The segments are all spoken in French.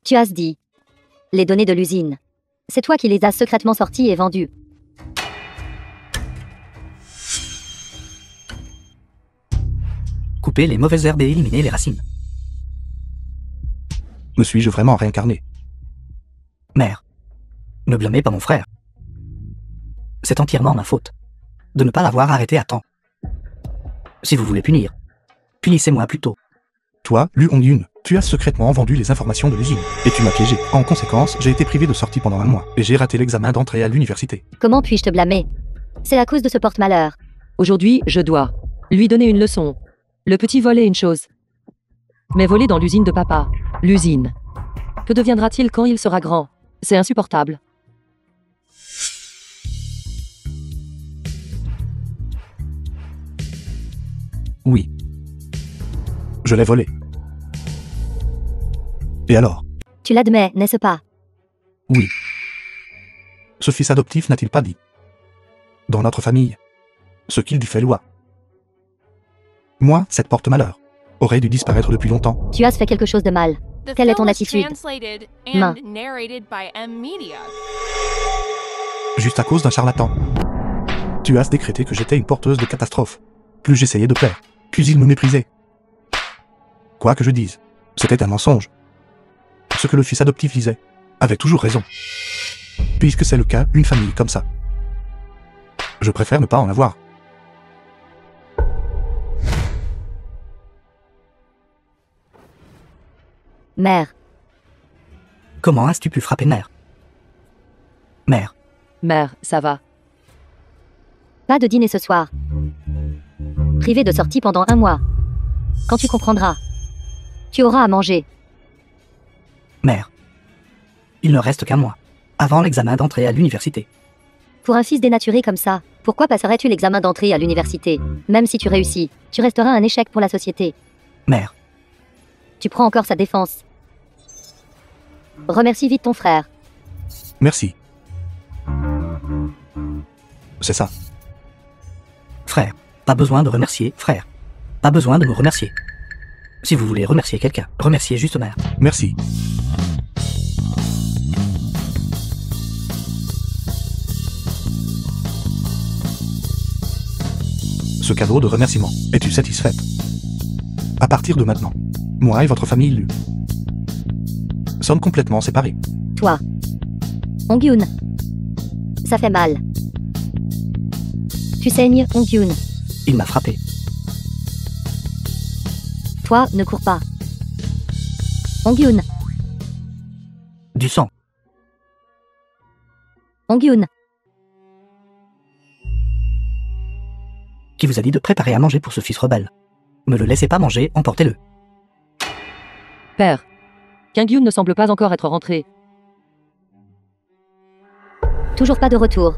Tu as dit. Les données de l'usine. C'est toi qui les as secrètement sorties et vendues. Couper les mauvaises herbes et éliminer les racines. Me suis-je vraiment réincarné? Mère, ne blâmez pas mon frère. C'est entièrement ma faute de ne pas l'avoir arrêté à temps. Si vous voulez punir, punissez-moi plutôt. Toi, Lu Hongyun, tu as secrètement vendu les informations de l'usine, et tu m'as piégé. En conséquence, j'ai été privé de sortie pendant un mois, et j'ai raté l'examen d'entrée à l'université. Comment puis-je te blâmer? C'est à cause de ce porte-malheur. Aujourd'hui, je dois lui donner une leçon. Le petit volait une chose. Mais voler dans l'usine de papa. L'usine. Que deviendra-t-il quand il sera grand? C'est insupportable. Oui. Je l'ai volé. Et alors? Tu l'admets, n'est-ce pas? Oui. Ce fils adoptif n'a-t-il pas dit, dans notre famille, ce qu'il dit fait loi? Moi, cette porte-malheur, aurait dû disparaître depuis longtemps. Tu as fait quelque chose de mal. Quelle est ton attitude? Main. Juste à cause d'un charlatan. Tu as décrété que j'étais une porteuse de catastrophe. Plus j'essayais de plaire, plus il me méprisait. Quoi que je dise, c'était un mensonge. Ce que le fils adoptif disait avait toujours raison. Puisque c'est le cas, une famille comme ça. Je préfère ne pas en avoir. Mère. Comment as-tu pu frapper mère? Mère, Mère, ça va. Pas de dîner ce soir. Privé de sortie pendant un mois. Quand tu comprendras. Tu auras à manger. mère. Il ne reste qu'un mois, avant l'examen d'entrée à l'université. Pour un fils dénaturé comme ça, pourquoi passerais-tu l'examen d'entrée à l'université? Même si tu réussis, tu resteras un échec pour la société. Mère, Tu prends encore sa défense. Remercie vite ton frère. Merci. C'est ça. frère, pas besoin de remercier, frère. Pas besoin de me remercier. Si vous voulez remercier quelqu'un, remerciez juste mère. Merci. Ce cadeau de remerciement, es-tu satisfaite? À partir de maintenant, moi et votre famille Lu sommes complètement séparés. Toi. Hongyun. Ça fait mal. Tu saignes, Hongyun. Il m'a frappé. Toi, ne cours pas. Hongyun. Du sang. Hongyun. Qui vous a dit de préparer à manger pour ce fils rebelle? Ne le laissez pas manger, emportez-le. Père. Kyung-Yoon ne semble pas encore être rentré. Toujours pas de retour.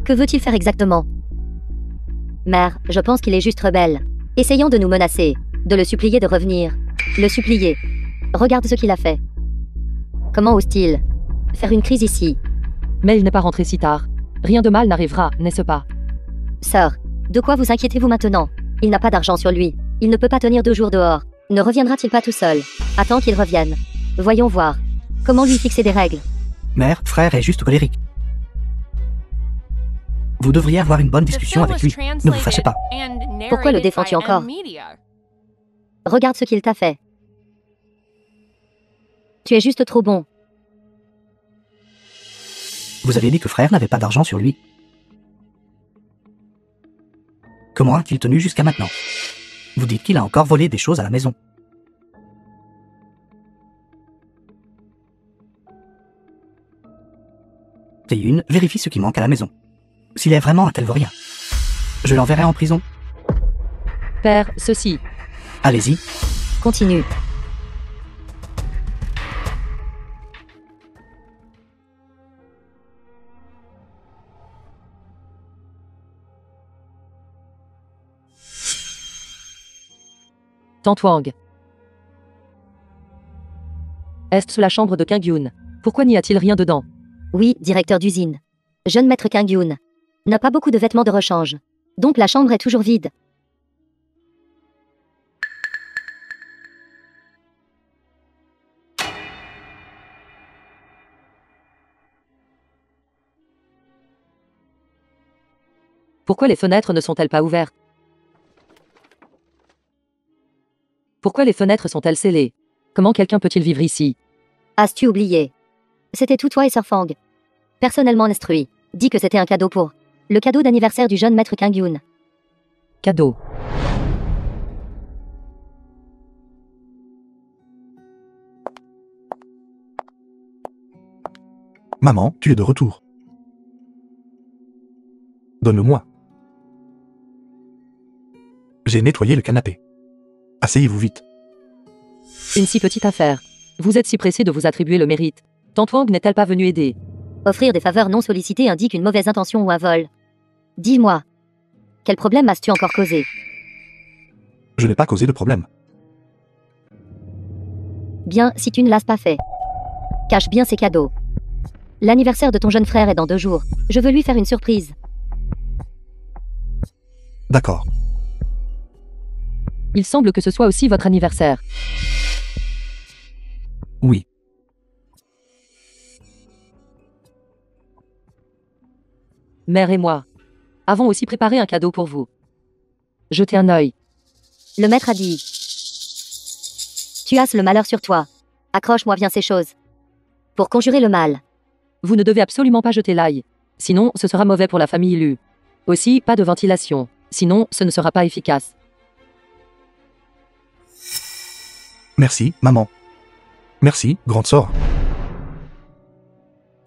Que veut-il faire exactement? Mère, je pense qu'il est juste rebelle. Essayons de nous menacer, de le supplier de revenir. Le supplier. Regarde ce qu'il a fait. Comment ose-t-il faire une crise ici? Mais il n'est pas rentré si tard. Rien de mal n'arrivera, n'est-ce pas? Sœur, de quoi vous inquiétez-vous maintenant? Il n'a pas d'argent sur lui. Il ne peut pas tenir 2 jours dehors. Ne reviendra-t-il pas tout seul? Attends qu'il revienne. Voyons voir. Comment lui fixer des règles? Mère, frère est juste colérique. Vous devriez avoir une bonne discussion avec lui. Ne vous fâchez pas. Pourquoi le défends-tu encore? Regarde ce qu'il t'a fait. Tu es juste trop bon. Vous avez dit que frère n'avait pas d'argent sur lui. Comment a-t-il tenu jusqu'à maintenant? Vous dites qu'il a encore volé des choses à la maison. Tae-Yoon, vérifie ce qui manque à la maison. S'il est vraiment un tel vaurien, je l'enverrai en prison. Père, ceci. Allez-y. Continue. Tantwang. Est-ce la chambre de Kyung-Yoon? Pourquoi n'y a-t-il rien dedans? Oui, directeur d'usine. Jeune maître Kyung-Yoon. N'a pas beaucoup de vêtements de rechange. Donc la chambre est toujours vide. Pourquoi les fenêtres ne sont-elles pas ouvertes? Pourquoi les fenêtres sont-elles scellées? Comment quelqu'un peut-il vivre ici? As-tu oublié? C'était tout toi et Sir Fang. Personnellement instruit. Dit que c'était un cadeau pour. Le cadeau d'anniversaire du jeune maître Kangyun. Cadeau. Maman, tu es de retour. Donne-le-moi. J'ai nettoyé le canapé. Asseyez-vous vite. Une si petite affaire. Vous êtes si pressé de vous attribuer le mérite. Tante Wang n'est-elle pas venue aider? Offrir des faveurs non sollicitées indique une mauvaise intention ou un vol. Dis-moi. Quel problème as-tu encore causé? Je n'ai pas causé de problème. Bien, si tu ne l'as pas fait. Cache bien ces cadeaux. L'anniversaire de ton jeune frère est dans 2 jours. Je veux lui faire une surprise. D'accord. Il semble que ce soit aussi votre anniversaire. Oui. Mère et moi avons aussi préparé un cadeau pour vous. Jetez un œil. Le maître a dit. Tu as le malheur sur toi. Accroche-moi bien ces choses. Pour conjurer le mal. Vous ne devez absolument pas jeter l'ail. Sinon, ce sera mauvais pour la famille Lu. Aussi, pas de ventilation. Sinon, ce ne sera pas efficace. Merci, maman. Merci, grande sœur.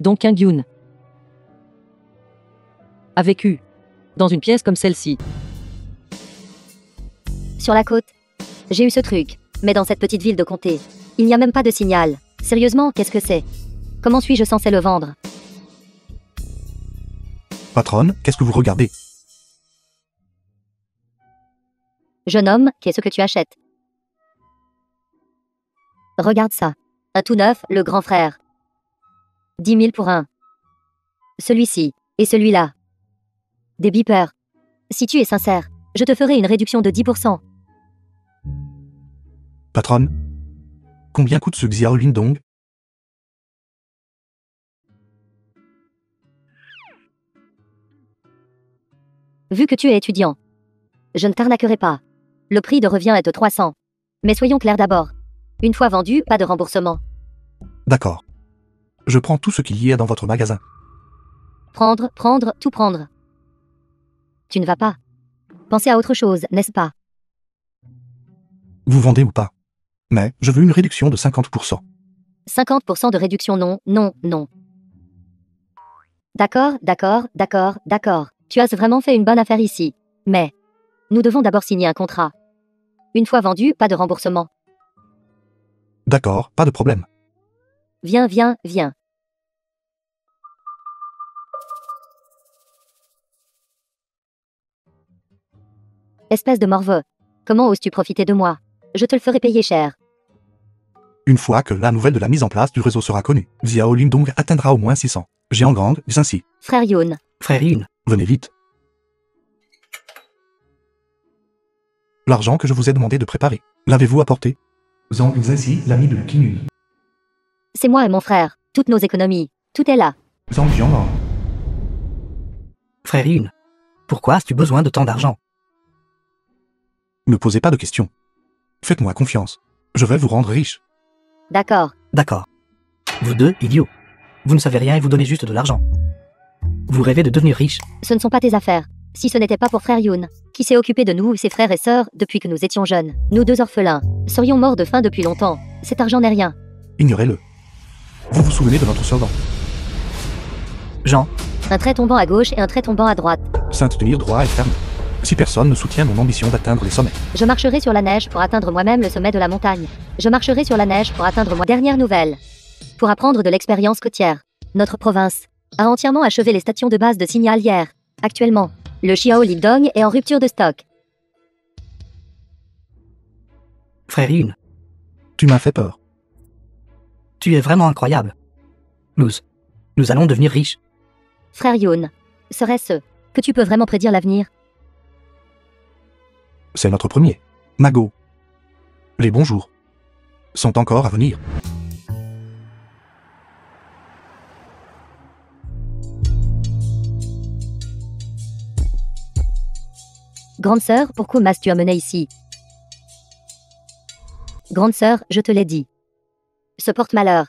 Donc Kangyun a vécu dans une pièce comme celle-ci. Sur la côte. J'ai eu ce truc. Mais dans cette petite ville de comté. Il n'y a même pas de signal. Sérieusement, qu'est-ce que c'est? Comment suis-je censé le vendre? Patronne, qu'est-ce que vous regardez? Jeune homme, qu'est-ce que tu achètes? Regarde ça. Un tout neuf, le grand frère. 10 000 pour un. Celui-ci. Et celui-là. Des beepers. Si tu es sincère, je te ferai une réduction de 10%. Patronne, combien coûte ce Xiao Lindong? Vu que tu es étudiant. Je ne t'arnaquerai pas. Le prix de revient est de 300. Mais soyons clairs d'abord. Une fois vendu, pas de remboursement. D'accord. Je prends tout ce qu'il y a dans votre magasin. Prendre, tout prendre. Tu ne vas pas. Penser à autre chose, n'est-ce pas? Vous vendez ou pas? Mais je veux une réduction de 50%. 50% de réduction non, non, non. D'accord. Tu as vraiment fait une bonne affaire ici. Mais, nous devons d'abord signer un contrat. Une fois vendu, pas de remboursement. D'accord, pas de problème. Viens. Espèce de morveux. Comment oses-tu profiter de moi? Je te le ferai payer cher. Une fois que la nouvelle de la mise en place du réseau sera connue, Xiao Lindong atteindra au moins 600. Géant Gang, ainsi. Frère Yun. Frère Yun, Venez vite. L'argent que je vous ai demandé de préparer, l'avez-vous apporté? Zhang Xianxi, l'ami de Qingyun. C'est moi et mon frère. Toutes nos économies. Tout est là. Zhang Jianlan. frère Yun. Pourquoi as-tu besoin de tant d'argent? Ne posez pas de questions. Faites-moi confiance. Je vais vous rendre riche. D'accord. D'accord. Vous deux, idiots. Vous ne savez rien et vous donnez juste de l'argent. Vous rêvez de devenir riche. Ce ne sont pas tes affaires. Si ce n'était pas pour frère Yun, qui s'est occupé de nous, ses frères et sœurs, depuis que nous étions jeunes, nous 2 orphelins, serions morts de faim depuis longtemps. Cet argent n'est rien. Ignorez-le. Vous vous souvenez de notre slogan? Jean, Un trait tombant à gauche et un trait tombant à droite. Sainte tenir droit et ferme. Si personne ne soutient mon ambition d'atteindre les sommets. Je marcherai sur la neige pour atteindre moi-même le sommet de la montagne. Je marcherai sur la neige pour atteindre moi. Dernière nouvelle. Pour apprendre de l'expérience côtière. Notre province a entièrement achevé les stations de base de signal hier. Actuellement, le Xiao Lindong est en rupture de stock. frère Yun, Tu m'as fait peur. tu es vraiment incroyable. Nous allons devenir riches. Frère Yun, serait-ce que tu peux vraiment prédire l'avenir? C'est notre premier. Mago. Les bons jours sont encore à venir. Grande sœur, pourquoi m'as-tu amené ici? Grande sœur, je te l'ai dit. Ce porte-malheur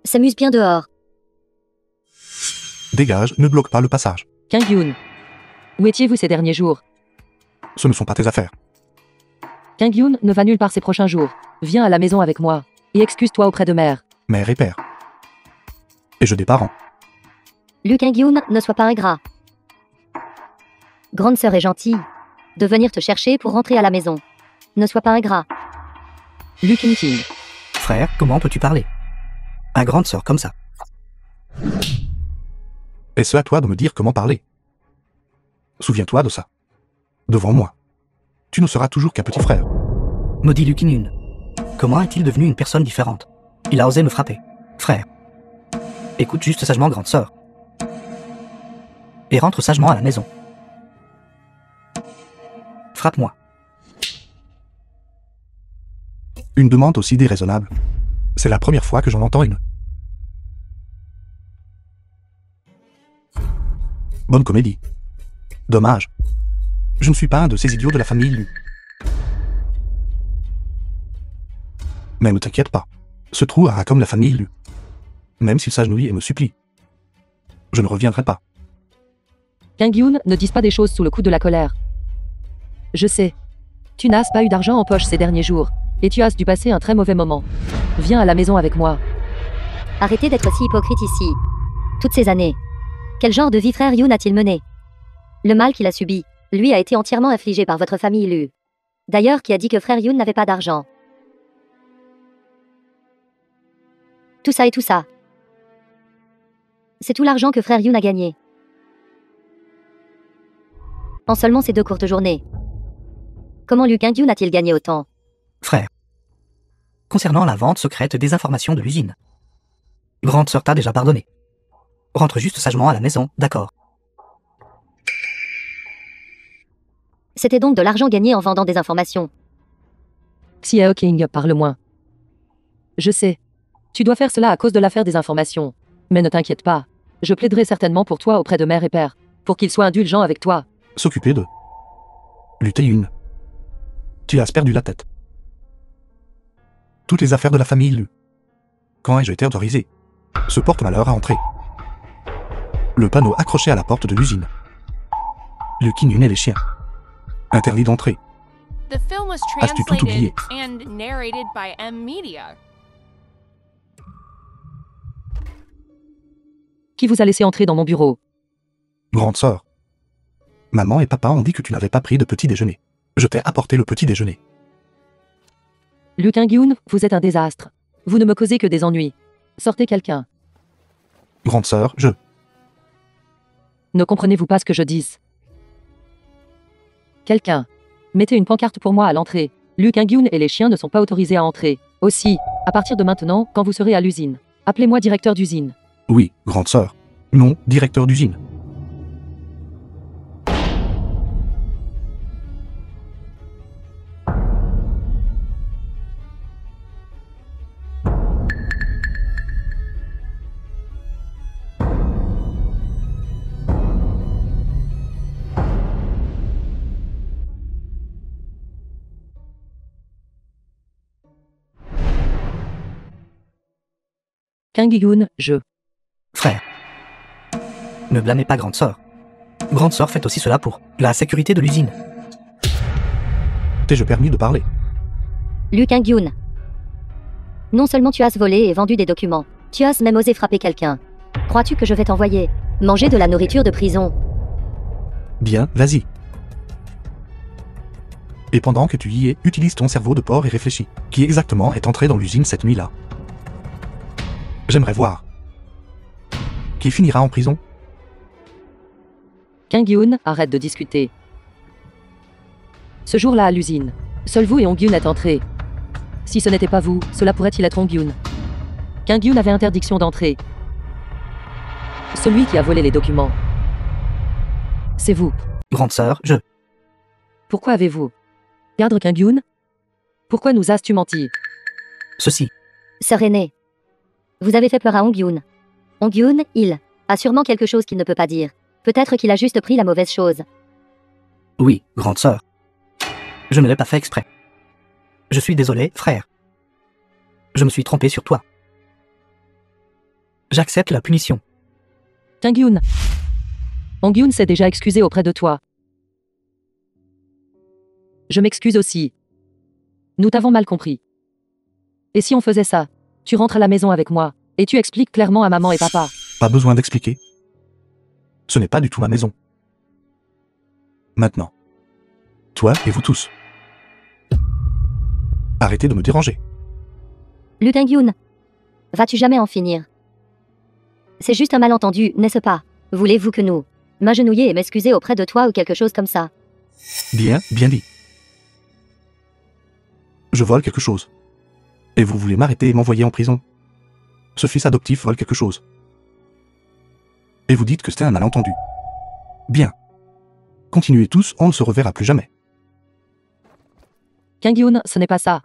s'amuse bien dehors. Dégage, ne bloque pas le passage. Kang-yoon. Où étiez-vous ces derniers jours? Ce ne sont pas tes affaires. Kang-yoon ne va nulle part ces prochains jours. Viens à la maison avec moi. Et excuse-toi auprès de mère. Mère et père. Et je des parents. Lu Kang-yoon, ne sois pas ingrat. Grande sœur est gentille de venir te chercher pour rentrer à la maison. Ne sois pas ingrat. Lu King-ting. Frère, comment peux-tu parler à grande sœur comme ça? Est-ce à toi de me dire comment parler? Souviens-toi de ça. Devant moi. Tu ne seras toujours qu'un petit frère. Maudit Lu King-yoon. Comment est-il devenu une personne différente? Il a osé me frapper. Frère. Écoute juste sagement grande sœur. Et rentre sagement à la maison. Frappe-moi. Une demande aussi déraisonnable. C'est la première fois que j'en entends une. Bonne comédie. Dommage. Je ne suis pas un de ces idiots de la famille Lu. Mais ne t'inquiète pas. Ce trou a comme la famille Lu. Même s'il s'agenouille et me supplie. Je ne reviendrai pas. Kang-yoon, ne dise pas des choses sous le coup de la colère. Je sais. Tu n'as pas eu d'argent en poche ces derniers jours. Et tu as dû passer un très mauvais moment. Viens à la maison avec moi. Arrêtez d'être si hypocrite ici. Toutes ces années. Quel genre de vie frère Yoon a-t-il mené? Le mal qu'il a subi, lui a été entièrement infligé par votre famille Lu. D'ailleurs, qui a dit que frère Yoon n'avait pas d'argent? Tout ça et tout ça. C'est tout l'argent que frère Yoon a gagné. En seulement ces 2 courtes journées. Comment Lu Kang-yoon a-t-il gagné autant? Frère. Concernant la vente secrète des informations de l'usine. Grande sœur t'a déjà pardonné. Rentre juste sagement à la maison, d'accord? C'était donc de l'argent gagné en vendant des informations. Xiao King, parle moins. Je sais. Tu dois faire cela à cause de l'affaire des informations. Mais ne t'inquiète pas. Je plaiderai certainement pour toi auprès de mère et père. Pour qu'ils soient indulgents avec toi. S'occuper de. Lutter une. Tu as perdu la tête. Toutes les affaires de la famille Lu. Quand ai-je été autorisé? Ce porte-malheur à entrer. Le panneau accroché à la porte de l'usine. Lu King-yoon et les chiens. Interdit d'entrer. The film was As-tu tout translated oublié? and narrated by M Media. Qui vous a laissé entrer dans mon bureau? Grande sœur. Maman et papa ont dit que tu n'avais pas pris de petit déjeuner. Je t'ai apporté le petit déjeuner. Lu Kang-yoon, vous êtes un désastre. Vous ne me causez que des ennuis. Sortez quelqu'un. Grande sœur, je. Ne comprenez-vous pas ce que je dis? Quelqu'un. Mettez une pancarte pour moi à l'entrée. Lu Kang-yoon et les chiens ne sont pas autorisés à entrer. Aussi, à partir de maintenant, quand vous serez à l'usine, appelez-moi directeur d'usine. Oui, grande sœur. Non, directeur d'usine. Kang-yoon, je. Frère. Ne blâmez pas grande sœur. Grande sœur fait aussi cela pour la sécurité de l'usine. T'ai-je permis de parler? Lu Kang-yoon. Non seulement tu as volé et vendu des documents, tu as même osé frapper quelqu'un. Crois-tu que je vais t'envoyer manger de la nourriture de prison? Bien, vas-y. Et pendant que tu y es, utilise ton cerveau de porc et réfléchis. Qui exactement est entré dans l'usine cette nuit-là? J'aimerais voir. Qui finira en prison? Kang-yoon, arrête de discuter. Ce jour-là à l'usine, seul vous et Hong-yoon êtes entrés. Si ce n'était pas vous, cela pourrait-il être Hong-yoon? Kang-yoon avait interdiction d'entrer. Celui qui a volé les documents. C'est vous. Grande sœur, je. Pourquoi avez-vous Garde Kang-yoon? Pourquoi nous as-tu menti? Ceci. Sœur aînée. Vous avez fait peur à Hong-yoon. Hong-yoon, il a sûrement quelque chose qu'il ne peut pas dire. Peut-être qu'il a juste pris la mauvaise chose. Oui, grande sœur. Je ne l'ai pas fait exprès. Je suis désolé, frère. Je me suis trompé sur toi. J'accepte la punition. Tangyun. Ongyun s'est déjà excusé auprès de toi. Je m'excuse aussi. Nous t'avons mal compris. Et si on faisait ça? Tu rentres à la maison avec moi, et tu expliques clairement à maman et papa. Pas besoin d'expliquer. Ce n'est pas du tout ma maison. Maintenant. Toi et vous tous. Arrêtez de me déranger. Lu Tangyun. Vas-tu jamais en finir? C'est juste un malentendu, n'est-ce pas? Voulez-vous que nous m'agenouiller et m'excuser auprès de toi ou quelque chose comme ça? Bien, bien dit. Je vole quelque chose. Et vous voulez m'arrêter et m'envoyer en prison. Ce fils adoptif vole quelque chose. Et vous dites que c'était un malentendu. Bien. Continuez tous, on ne se reverra plus jamais. Tangyun, ce n'est pas ça.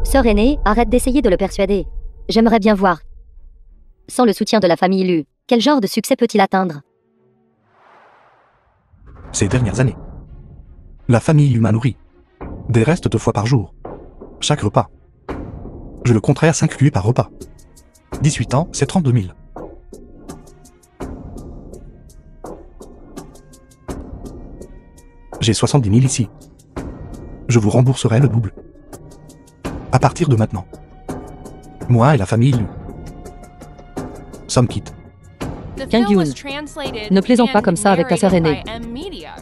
Sœur aînée, arrête d'essayer de le persuader. J'aimerais bien voir. Sans le soutien de la famille Lu, quel genre de succès peut-il atteindre? Ces dernières années, la famille Lu m'a nourri. Des restes 2 fois par jour. Chaque repas. Je le compterai à 5 cuits par repas. 18 ans, c'est 32 000. J'ai 70 000 ici. Je vous rembourserai le double. À partir de maintenant. Moi et la famille Lu. Sommes quittes. The Kang film Yoon, was translated ne plaisante pas and comme ça avec ta sœur narrated aînée. by M Media.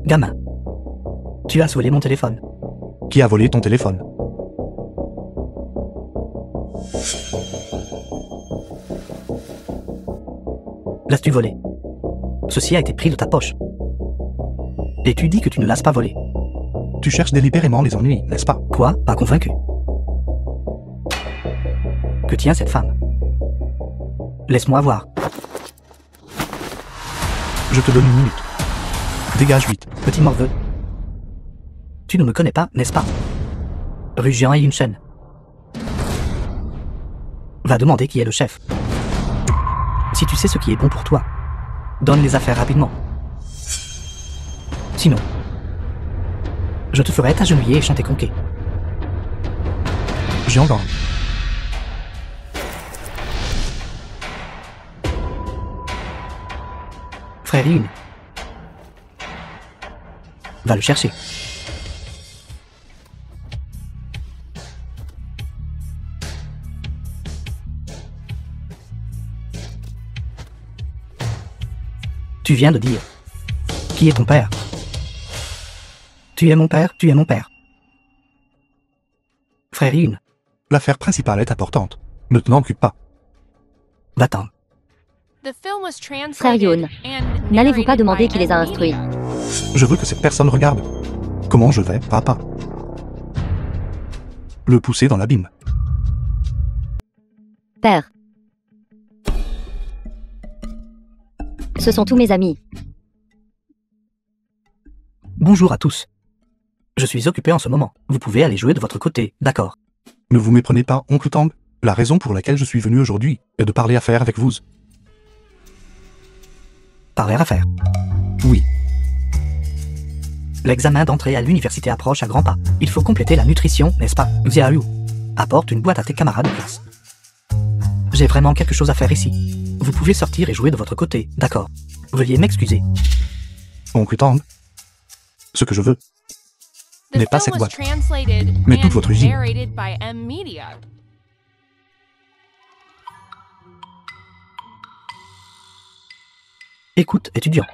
Gamin. Tu as volé mon téléphone. Qui a volé ton téléphone? L'as-tu volé? Ceci a été pris de ta poche. Et tu dis que tu ne l'as pas volé. Tu cherches délibérément les ennuis, n'est-ce pas? Quoi? Pas convaincu. Que tient cette femme? Laisse-moi voir. Je te donne 1 minute. Dégage vite. Petit morveux. Tu ne me connais pas, n'est-ce pas? Rue Jean et une chaîne. Va demander qui est le chef. Si tu sais ce qui est bon pour toi, donne les affaires rapidement. Sinon, je te ferai t'agenouiller et chanter conquet. J'ai entendu. Frère Yun. Va le chercher. Tu viens de dire. Qui est ton père? Tu es mon père, tu es mon père. Frère Yun, L'affaire principale est importante. Ne t'en occupe pas. va-t'en. The film was Frère translated Yoon, and n'allez-vous pas narrated demander by qui les a M instruits? Media. Je veux que cette personne regarde. Comment je vais, papa? Le pousser dans l'abîme. Père. Ce sont tous mes amis. Bonjour à tous. Je suis occupé en ce moment. Vous pouvez aller jouer de votre côté, d'accord? Ne vous méprenez pas, oncle Tang. La raison pour laquelle je suis venu aujourd'hui est de parler affaires avec vous. Parler à faire. Oui. L'examen d'entrée à l'université approche à grands pas. Il faut compléter la nutrition, n'est-ce pas? Xiaoyu, apporte une boîte à tes camarades de classe. J'ai vraiment quelque chose à faire ici. Vous pouvez sortir et jouer de votre côté, d'accord? Veuillez m'excuser. Oncle Tang. Ce que je veux, The n'est pas film cette was boîte, translated mais toute and votre usine. narrated by M Media. Écoute, étudiant.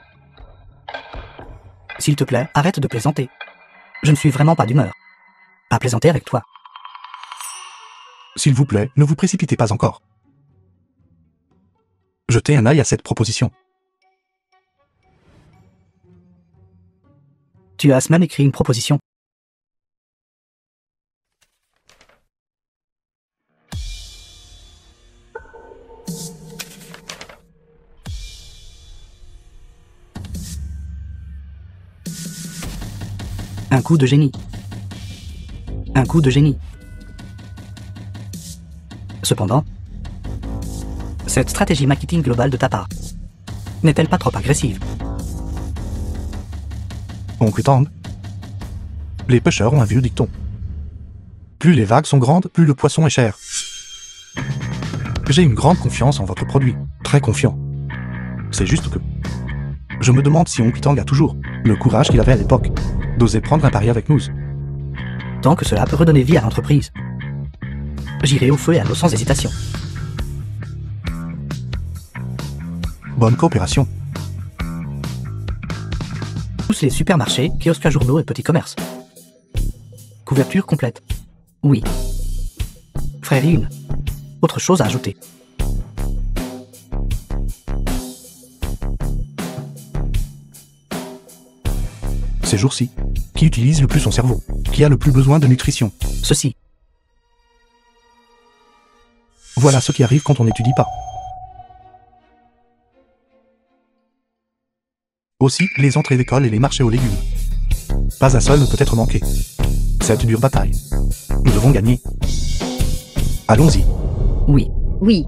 S'il te plaît, arrête de plaisanter. Je ne suis vraiment pas d'humeur à plaisanter avec toi. S'il vous plaît, ne vous précipitez pas encore. Jetez un œil à cette proposition. Tu as même écrit une proposition. Un coup de génie. Un coup de génie. Cependant, cette stratégie marketing globale de ta part n'est-elle pas trop agressive? Oncle Tang. Les pêcheurs ont un vieux dicton. Plus les vagues sont grandes, plus le poisson est cher. J'ai une grande confiance en votre produit. Très confiant. C'est juste que... je me demande si Oncle Tang a toujours le courage qu'il avait à l'époque d'oser prendre un pari avec nous. Tant que cela peut redonner vie à l'entreprise, j'irai au feu et à l'eau sans hésitation. Bonne coopération. Tous les supermarchés, kiosques à journaux et petits commerces. Couverture complète. Oui. Frère Yun. Autre chose à ajouter. Ces jours-ci, qui utilise le plus son cerveau? Qui a le plus besoin de nutrition? Ceci. Voilà ce qui arrive quand on n'étudie pas. Aussi, les entrées d'école et les marchés aux légumes. Pas un seul ne peut être manqué. C'est une dure bataille. Nous devons gagner. Allons-y. Oui. Oui.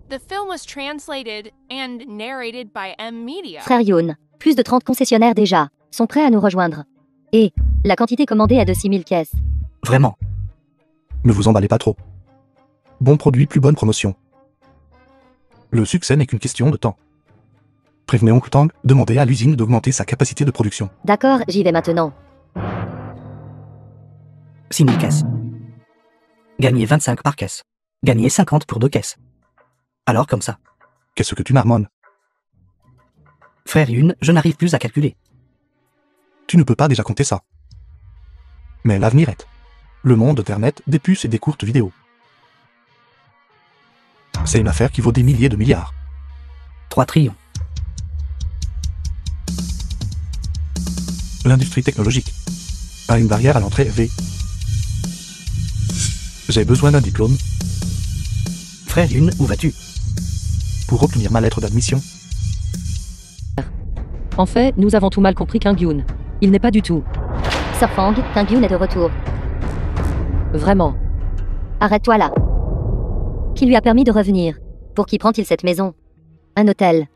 The film was translated and narrated by M Media. Frère Youn, plus de 30 concessionnaires déjà sont prêts à nous rejoindre. Et la quantité commandée est de 6000 caisses. Vraiment. Ne vous emballez pas trop. Bon produit, plus bonne promotion. Le succès n'est qu'une question de temps. Prévenez Oncle Tang, demandez à l'usine d'augmenter sa capacité de production. D'accord, j'y vais maintenant. 6000 caisses. Gagnez 25 par caisse. Gagnez 50 pour 2 caisses. Alors comme ça. Qu'est-ce que tu marmonnes? Frère Yun, je n'arrive plus à calculer. Tu ne peux pas déjà compter ça. Mais l'avenir est. Le monde d'Internet, des puces et des courtes vidéos. C'est une affaire qui vaut des milliers de milliards. 3 trillions. L'industrie technologique a une barrière à l'entrée élevée. J'ai besoin d'un diplôme Frère Yun, où vas-tu? pour obtenir ma lettre d'admission. En fait, nous avons tout mal compris Kang-yoon. Il n'est pas du tout. Sir Fang, Kang-yoon est de retour. Vraiment. Arrête-toi là. Qui lui a permis de revenir? Pour qui prend-il cette maison? Un hôtel.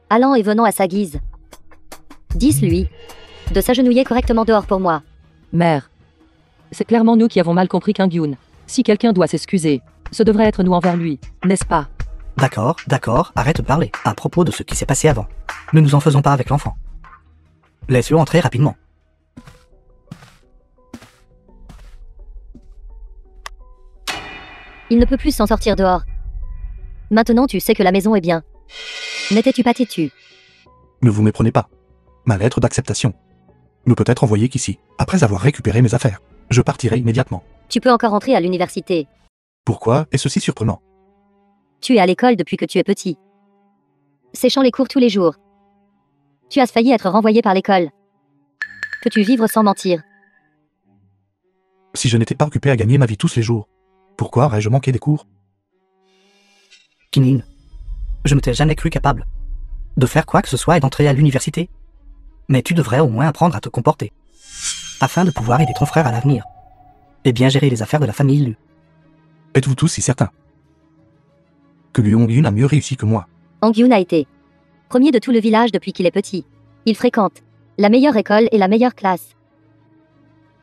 Allant et venant à sa guise. 10 lui. De s'agenouiller correctement dehors pour moi. Mère. C'est clairement nous qui avons mal compris Kang-yoon. Si quelqu'un doit s'excuser, ce devrait être nous envers lui, n'est-ce pas? D'accord, arrête de parler à propos de ce qui s'est passé avant. Ne nous en faisons pas avec l'enfant. Laisse-le entrer rapidement. Il ne peut plus s'en sortir dehors. Maintenant tu sais que la maison est bien. N'étais-tu pas têtu? Ne vous méprenez pas. Ma lettre d'acceptation ne peut être envoyée qu'ici, après avoir récupéré mes affaires. Je partirai immédiatement. Tu peux encore entrer à l'université. Pourquoi est ceci surprenant? Tu es à l'école depuis que tu es petit. Séchant les cours tous les jours. Tu as failli être renvoyé par l'école. Peux-tu vivre sans mentir? Si je n'étais pas occupé à gagner ma vie tous les jours, pourquoi aurais-je manqué des cours? Kinin, je ne t'ai jamais cru capable de faire quoi que ce soit et d'entrer à l'université. Mais tu devrais au moins apprendre à te comporter, afin de pouvoir aider ton frère à l'avenir, et bien gérer les affaires de la famille Lu. Êtes-vous tous si certains que Lu Hong-yun a mieux réussi que moi? Hong-yun a été premier de tout le village depuis qu'il est petit. Il fréquente la meilleure école et la meilleure classe.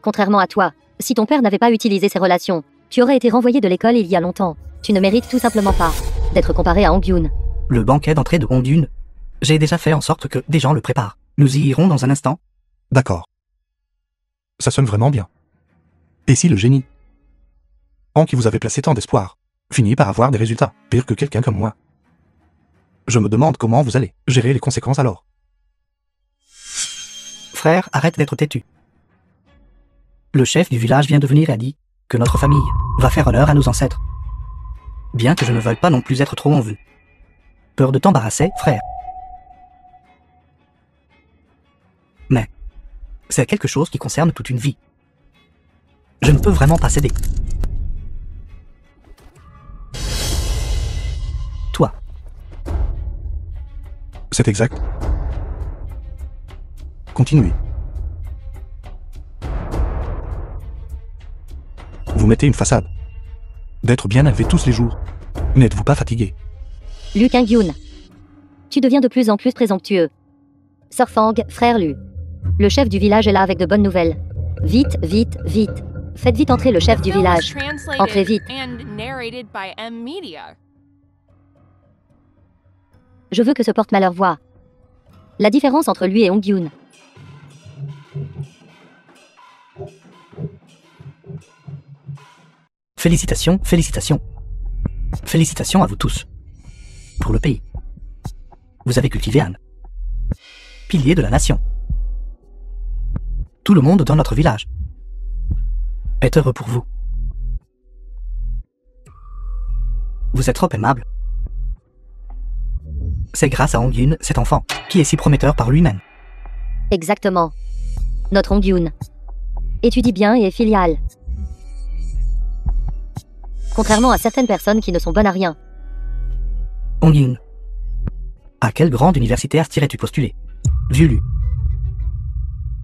Contrairement à toi, si ton père n'avait pas utilisé ses relations, tu aurais été renvoyé de l'école il y a longtemps. Tu ne mérites tout simplement pas d'être comparé à Hong-yun. Le banquet d'entrée de Hong-yun, j'ai déjà fait en sorte que des gens le préparent. Nous y irons dans un instant. D'accord. Ça sonne vraiment bien. Et si le génie, en qui vous avez placé tant d'espoir, finit par avoir des résultats pires que quelqu'un comme moi? Je me demande comment vous allez gérer les conséquences alors. Frère, arrête d'être têtu. Le chef du village vient de venir et a dit que notre famille va faire honneur à nos ancêtres. Bien que je ne veuille pas non plus être trop en vue. Peur de t'embarrasser, frère. Mais c'est quelque chose qui concerne toute une vie. Je ne peux vraiment pas céder. Toi, C'est exact. Continuez. Vous mettez une façade. d'être bien élevé tous les jours. N'êtes-vous pas fatigué? Lu Kang-yoon. Tu deviens de plus en plus présomptueux. Sir Fang, frère Lu. Le chef du village est là avec de bonnes nouvelles. Vite, vite, vite. Faites vite entrer le chef du The film was village. translated Entrez vite. and narrated by M Media. Je veux que ce porte-malheur voie la différence entre lui et Hong-yoon. Félicitations, félicitations. Félicitations à vous tous. Pour le pays. Vous avez cultivé un pilier de la nation. Tout le monde dans notre village est heureux pour vous. Vous êtes trop aimable. C'est grâce à Hong-yoon, cet enfant, qui est si prometteur par lui-même. Exactement. Notre Hong-yoon étudie bien et est filial. Contrairement à certaines personnes qui ne sont bonnes à rien. Hong-yoon. À quelle grande université aspires-tu postuler? Vieux Lu.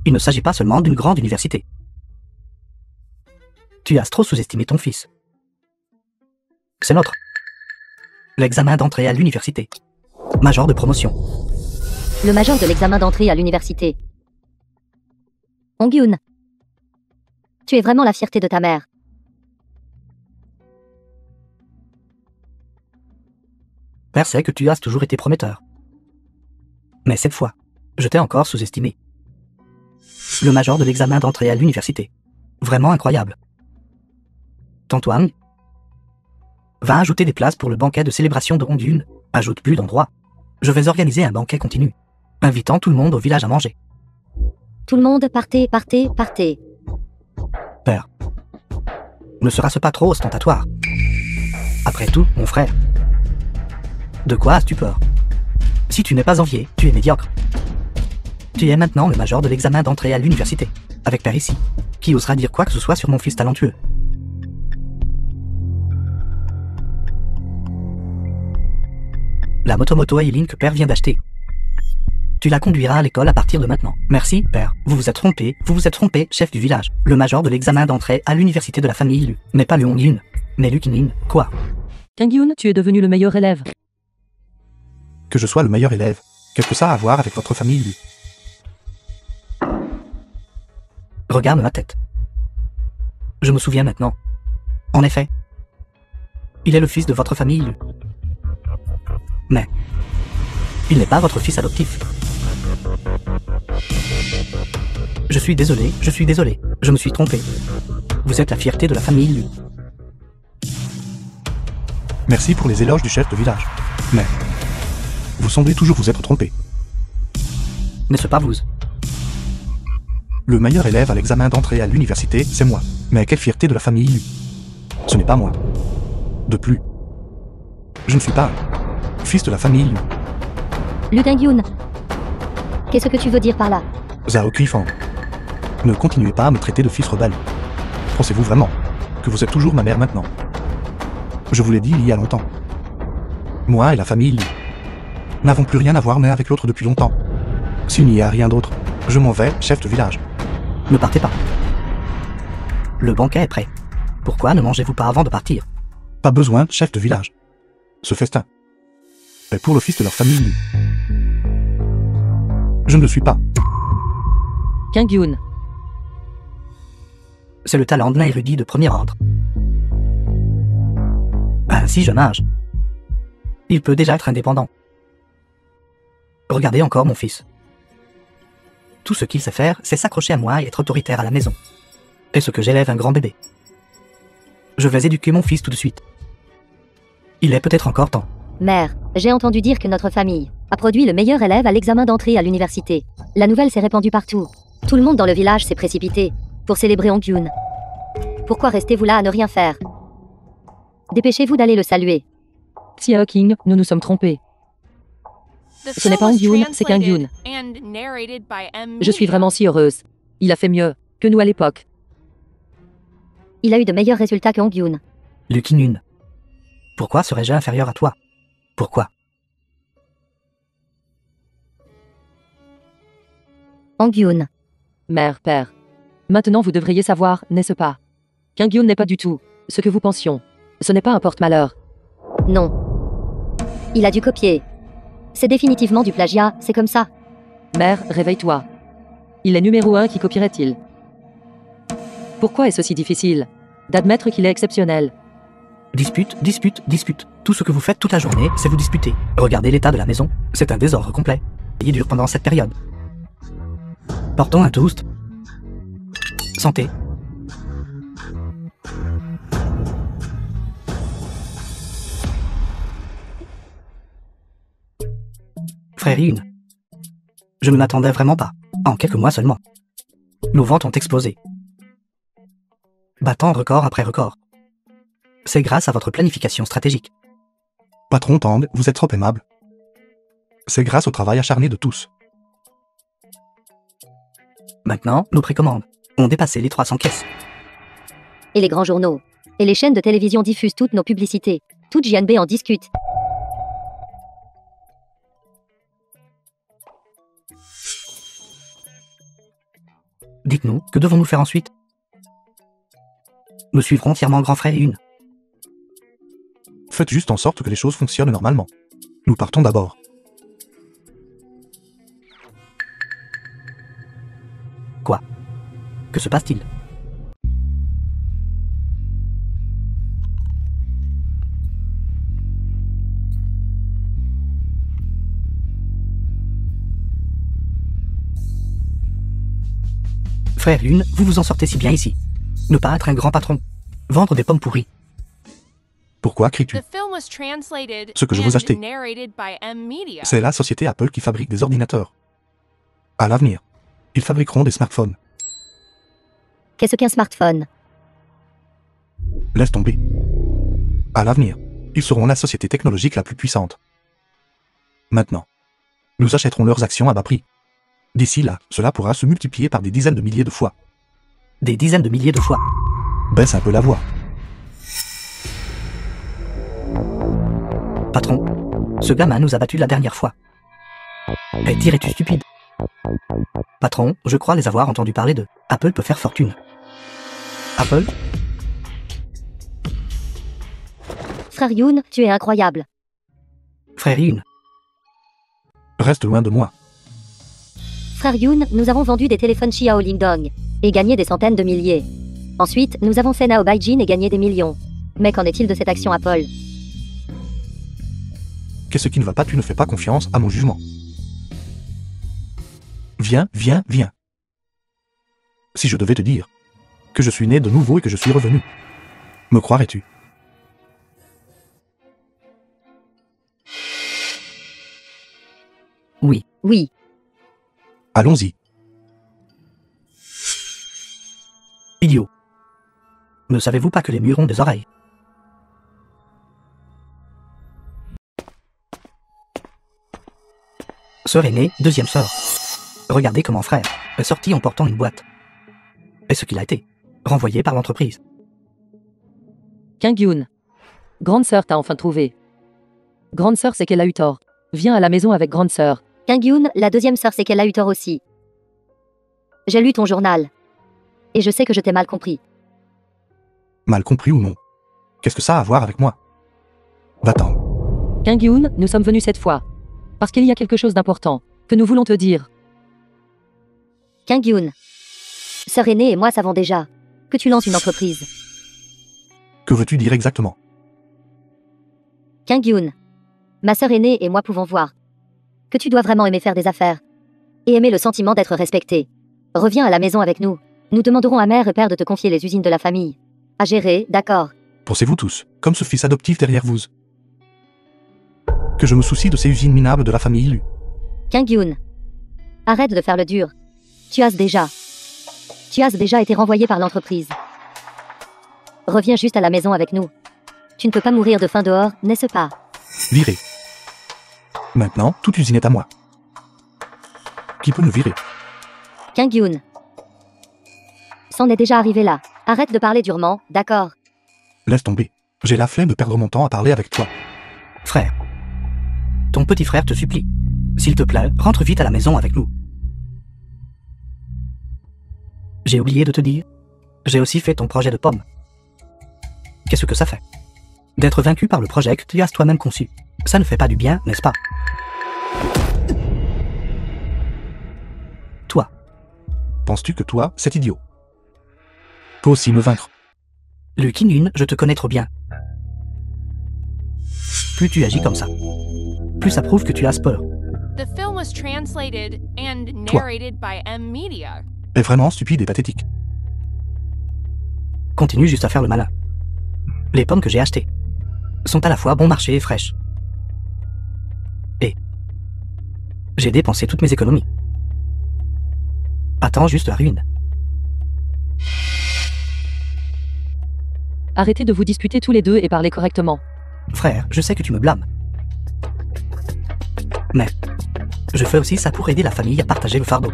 Il ne s'agit pas seulement d'une grande université. Tu as trop sous-estimé ton fils. C'est notre l'examen d'entrée à l'université. Major de promotion. Le major de l'examen d'entrée à l'université. Hong-yoon. Tu es vraiment la fierté de ta mère. Père sait que tu as toujours été prometteur. Mais cette fois, je t'ai encore sous-estimé. Le major de l'examen d'entrée à l'université. Vraiment incroyable. Tantoine va ajouter des places pour le banquet de célébration de Hong-yoon. Ajoute plus d'endroits. Je vais organiser un banquet continu, invitant tout le monde au village à manger. Tout le monde, partez, partez, partez. Père, ne sera-ce pas trop ostentatoire? Après tout, mon frère, de quoi as-tu peur? Si tu n'es pas envié, tu es médiocre. Tu es maintenant le major de l'examen d'entrée à l'université, avec Père ici. Qui osera dire quoi que ce soit sur mon fils talentueux? La moto Aileen que Père vient d'acheter. Tu la conduiras à l'école à partir de maintenant. Merci, Père. Vous vous êtes trompé, chef du village. Le major de l'examen d'entrée à l'université de la famille Lu n'est pas le Hong-yoon, mais Lu Kin-in. Quoi? Kang-yoon, tu es devenu le meilleur élève. Que je sois le meilleur élève, qu'est-ce que ça a à voir avec votre famille, Lu? Regarde ma tête. Je me souviens maintenant. En effet, il est le fils de votre famille Lu. Mais il n'est pas votre fils adoptif. Je suis désolé, je me suis trompé. Vous êtes la fierté de la famille Lu. Merci pour les éloges du chef de village. Mais vous semblez toujours vous être trompé. N'est-ce pas vous? Le meilleur élève à l'examen d'entrée à l'université, c'est moi. Mais quelle fierté de la famille Lu. Ce n'est pas moi. De plus, je ne suis pas un fils de la famille Lu. Lu Kang-yoon. Qu'est-ce que tu veux dire par là? Zhao Kuifang. Ne continuez pas à me traiter de fils rebelle. Pensez-vous vraiment que vous êtes toujours ma mère maintenant? Je vous l'ai dit il y a longtemps. Moi et la famille Lu n'avons plus rien à voir l'un avec l'autre depuis longtemps. S'il n'y a rien d'autre, je m'en vais, chef de village. Ne partez pas. Le banquet est prêt. Pourquoi ne mangez-vous pas avant de partir? Pas besoin, chef de village. Ce festin est pour le fils de leur famille Lu. Je ne le suis pas. Kang-yoon. C'est le talent d'un érudit de premier ordre. À un si jeune âge, il peut déjà être indépendant. Regardez encore mon fils. Tout ce qu'il sait faire, c'est s'accrocher à moi et être autoritaire à la maison. Est-ce que j'élève un grand bébé? Je vais éduquer mon fils tout de suite. Il est peut-être encore temps. Mère, j'ai entendu dire que notre famille a produit le meilleur élève à l'examen d'entrée à l'université. La nouvelle s'est répandue partout. Tout le monde dans le village s'est précipité pour célébrer Hong-yoon. Pourquoi restez-vous là à ne rien faire? Dépêchez-vous d'aller le saluer. Xiao King, nous nous sommes trompés. The Ce n'est film pas was Hong-yoon, c'est translated Kang-yoon. and narrated by M Je suis Media. vraiment si heureuse. Il a fait mieux que nous à l'époque. Il a eu de meilleurs résultats que Hong-yoon. Lu Kin-in. Pourquoi serais-je inférieur à toi? Pourquoi? Hong-yoon. Mère, père. Maintenant vous devriez savoir, n'est-ce pas? Kang-yoon n'est pas du tout ce que vous pensions. Ce n'est pas un porte-malheur. Non. Il a dû copier. C'est définitivement du plagiat, c'est comme ça. Mère, réveille-toi. Il est numéro 1 qui copierait-il. Pourquoi est-ce si difficile d'admettre qu'il est exceptionnel? Dispute, dispute, dispute. Tout ce que vous faites toute la journée, c'est vous disputer. Regardez l'état de la maison. C'est un désordre complet. Il dure pendant cette période. Portons un toast. Santé. Frère Youn. Je ne m'attendais vraiment pas. En quelques mois seulement. Nos ventes ont explosé. Battant record après record. C'est grâce à votre planification stratégique. Patron Tang, vous êtes trop aimable. C'est grâce au travail acharné de tous. Maintenant, nos précommandes ont dépassé les 300 caisses. Et les grands journaux. Et les chaînes de télévision diffusent toutes nos publicités. Toute JNB en discute. Dites-nous, que devons-nous faire ensuite? Nous suivrons entièrement grand frère Youn. Faites juste en sorte que les choses fonctionnent normalement. Nous partons d'abord. Quoi? Que se passe-t-il? Frère Youn, vous vous en sortez si bien ici. Ne pas être un grand patron. Vendre des pommes pourries. Pourquoi cries-tu? The film was translated Ce que je vous and achetais. narrated by M Media. C'est la société Apple qui fabrique des ordinateurs. À l'avenir, ils fabriqueront des smartphones. Qu'est-ce qu'un smartphone? Laisse tomber. À l'avenir, ils seront la société technologique la plus puissante. Maintenant, nous achèterons leurs actions à bas prix. D'ici là, cela pourra se multiplier par des dizaines de milliers de fois. Des dizaines de milliers de fois. Baisse un peu la voix. Patron, ce gamin nous a battus la dernière fois. Et dirais-tu stupide? Patron, je crois les avoir entendu parler de Apple peut faire fortune. Apple? Frère Youn, tu es incroyable. Frère Youn. Reste loin de moi. Frère Youn, nous avons vendu des téléphones Xiao Lingdong et gagné des centaines de milliers. Ensuite, nous avons fait Nao Baijin et gagné des millions. Mais qu'en est-il de cette action Apple? Qu'est-ce qui ne va pas? Tu ne fais pas confiance à mon jugement. Viens, viens, viens. Si je devais te dire que je suis né de nouveau et que je suis revenu, me croirais-tu? Oui. Oui. Allons-y. Idiot. Ne savez-vous pas que les murs ont des oreilles? Sœur aînée, deuxième sœur. Regardez comment frère est sorti en portant une boîte. Et ce qu'il a été, renvoyé par l'entreprise. Kang Youn. Grande sœur t'a enfin trouvé. Grande sœur, c'est qu'elle a eu tort. Viens à la maison avec grande sœur. Kang Youn, la deuxième sœur, c'est qu'elle a eu tort aussi. J'ai lu ton journal. Et je sais que je t'ai mal compris. Mal compris ou non? Qu'est-ce que ça a à voir avec moi? Va-t'en. Kang Youn, nous sommes venus cette fois. Parce qu'il y a quelque chose d'important que nous voulons te dire. Kang Youn. Sœur aînée et moi savons déjà que tu lances une entreprise. Que veux-tu dire exactement? Kang Youn. Ma sœur aînée et moi pouvons voir que tu dois vraiment aimer faire des affaires et aimer le sentiment d'être respecté. Reviens à la maison avec nous. Nous demanderons à mère et père de te confier les usines de la famille. À gérer, d'accord. Pensez-vous tous, comme ce fils adoptif derrière vous, que je me soucie de ces usines minables de la famille Lu? Kang Youn. Arrête de faire le dur. Tu as déjà été renvoyé par l'entreprise. Reviens juste à la maison avec nous. Tu ne peux pas mourir de faim dehors, n'est-ce pas? Viré. Maintenant, toute usine est à moi. Qui peut nous virer? Kang Youn. C'en est déjà arrivé là. Arrête de parler durement, d'accord? Laisse tomber. J'ai la flemme de perdre mon temps à parler avec toi. Frère. Ton petit frère te supplie. S'il te plaît, rentre vite à la maison avec nous. J'ai oublié de te dire. J'ai aussi fait ton projet de pomme. Qu'est-ce que ça fait? d'être vaincu par le projet que tu as toi-même conçu. Ça ne fait pas du bien, n'est-ce pas? Toi, Penses-tu que toi, c'est idiot? Toi aussi me vaincre. le Kinun, je te connais trop bien. Plus tu agis comme ça, plus ça prouve que tu as peur. The film was translated and narrated by M Media. Est vraiment stupide et pathétique. Continue juste à faire le malin. Les pommes que j'ai achetées sont à la fois bon marché et fraîches. Et j'ai dépensé toutes mes économies. Attends juste la ruine. Arrêtez de vous disputer tous les deux et parlez correctement. Frère, je sais que tu me blâmes. Mais je fais aussi ça pour aider la famille à partager le fardeau.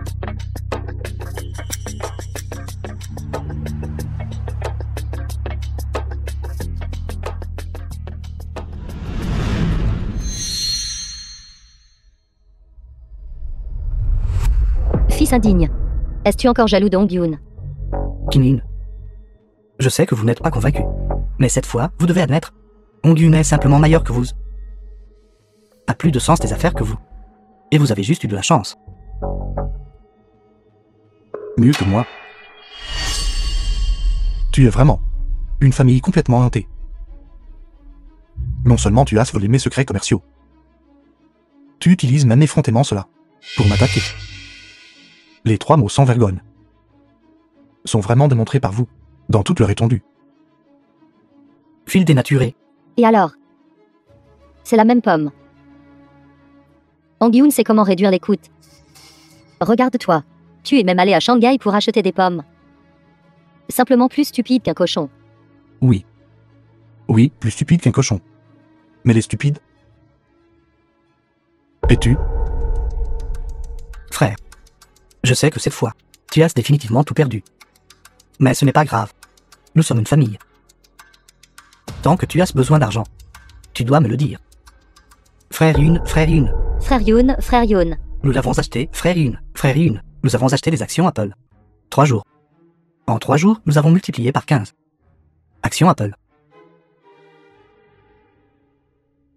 Fils indigne. Es-tu encore jaloux de Hong-Yoon? Kinin, je sais que vous n'êtes pas convaincu. Mais cette fois, vous devez admettre, Hong-Yoon est simplement meilleur que vous. A plus de sens des affaires que vous. Et vous avez juste eu de la chance. Mieux que moi. Tu es vraiment une famille complètement hantée. Non seulement tu as volé mes secrets commerciaux, tu utilises même effrontément cela pour m'attaquer. Les 3 mots sans vergogne sont vraiment démontrés par vous, dans toute leur étendue. Fil dénaturé. Et alors? C'est la même pomme. Hong-Yoon sait comment réduire les coûts. Regarde-toi. Tu es même allé à Shanghai pour acheter des pommes. Simplement plus stupide qu'un cochon. Oui. Oui, plus stupide qu'un cochon. Mais les stupides. Et tu? Frère, je sais que cette fois, tu as définitivement tout perdu. Mais ce n'est pas grave. Nous sommes une famille. Tant que tu as besoin d'argent, tu dois me le dire. Frère Yoon, frère Yoon, Frère Yoon. nous l'avons acheté, frère Yoon, frère Yoon, nous avons acheté des actions Apple. 3 jours. En 3 jours, nous avons multiplié par 15. Actions Apple.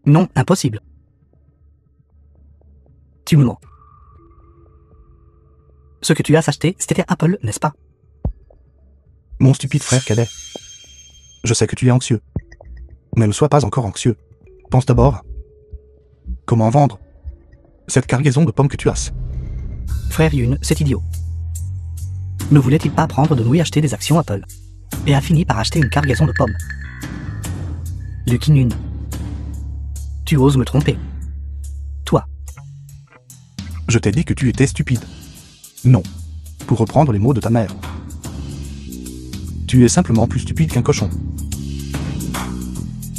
Non, impossible. Tu me mens. Ce que tu as acheté, c'était Apple, n'est-ce pas? Mon stupide frère cadet. Je sais que tu es anxieux. Mais ne sois pas encore anxieux. Pense d'abord à comment vendre cette cargaison de pommes que tu as. Frère Yoon, c'est idiot. Ne voulait-il pas prendre de nous et acheter des actions Apple? Et a fini par acheter une cargaison de pommes. Lucky Nun. Tu oses me tromper. Toi. Je t'ai dit que tu étais stupide. Non. Pour reprendre les mots de ta mère. Tu es simplement plus stupide qu'un cochon.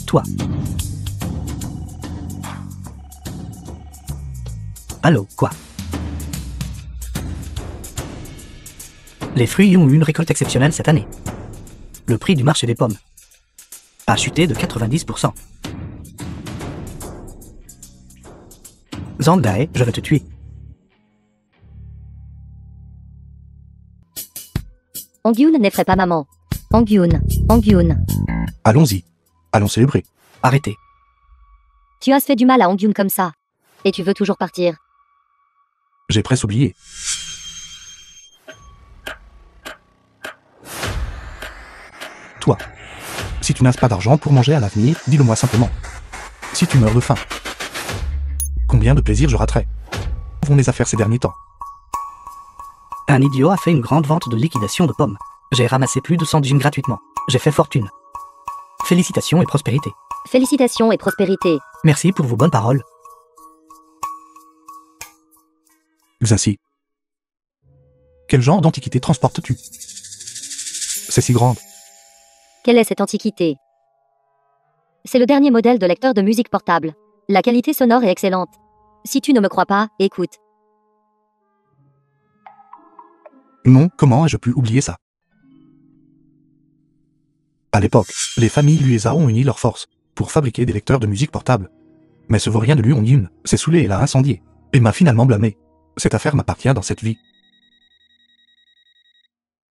Toi. Allô, quoi? Les fruits ont eu une récolte exceptionnelle cette année. Le prix du marché des pommes a chuté de 90%. Zhang Dae, je vais te tuer. Hong-Yoon n'effraie pas maman. Hong-Yoon. Allons-y. Allons célébrer. Arrêtez. Tu as fait du mal à Hong-Yoon comme ça. Et tu veux toujours partir. J'ai presque oublié. Toi, si tu n'as pas d'argent pour manger à l'avenir, dis-le-moi simplement. Si tu meurs de faim, combien de plaisir je raterai? Vont les affaires ces derniers temps? Un idiot a fait une grande vente de liquidation de pommes. J'ai ramassé plus de 100 jeans gratuitement. J'ai fait fortune. Félicitations et prospérité. Félicitations et prospérité. Merci pour vos bonnes paroles. Ainsi. Quel genre d'antiquité transportes-tu? C'est si grande. Quelle est cette antiquité? C'est le dernier modèle de lecteur de musique portable. La qualité sonore est excellente. Si tu ne me crois pas, écoute. Non, comment ai-je pu oublier ça? À l'époque, les familles Luesa ont uni leurs forces pour fabriquer des lecteurs de musique portable. Mais ce vaurien de Hong-Yoon s'est saoulé et l'a incendié, et m'a finalement blâmé. Cette affaire m'appartient dans cette vie.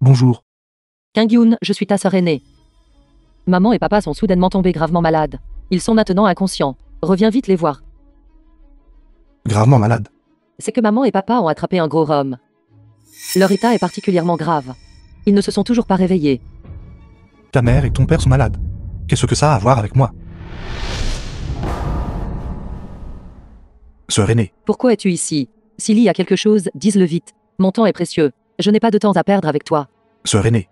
Bonjour. Kang-Yoon, je suis ta sœur aînée. Maman et papa sont soudainement tombés gravement malades. Ils sont maintenant inconscients. Reviens vite les voir. Gravement malade. C'est que maman et papa ont attrapé un gros rhume. Leur état est particulièrement grave. Ils ne se sont toujours pas réveillés. Ta mère et ton père sont malades. Qu'est-ce que ça a à voir avec moi? Sœur aînée, Pourquoi es-tu ici? S'il y a quelque chose, dis-le vite. Mon temps est précieux. Je n'ai pas de temps à perdre avec toi. sœur aînée.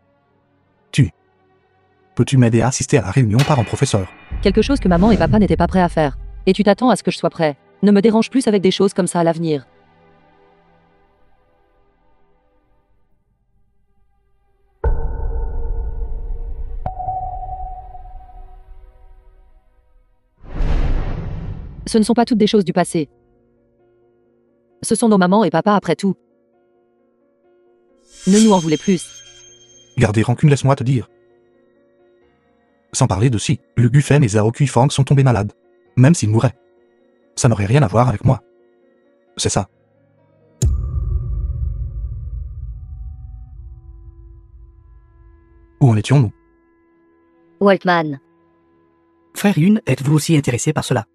Peux-tu m'aider à assister à la réunion parents-professeurs? Quelque chose que maman et papa n'étaient pas prêts à faire. Et tu t'attends à ce que je sois prêt. Ne me dérange plus avec des choses comme ça à l'avenir. Ce ne sont pas toutes des choses du passé. Ce sont nos mamans et papas après tout. Ne nous en voulez plus. Garder rancune, laisse-moi te dire. Sans parler de si, le Gufen et Zhao Kuifang sont tombés malades. Même s'ils mouraient. Ça n'aurait rien à voir avec moi. C'est ça. Où en étions-nous? Walkman. Frère Yun, êtes-vous aussi intéressé par cela?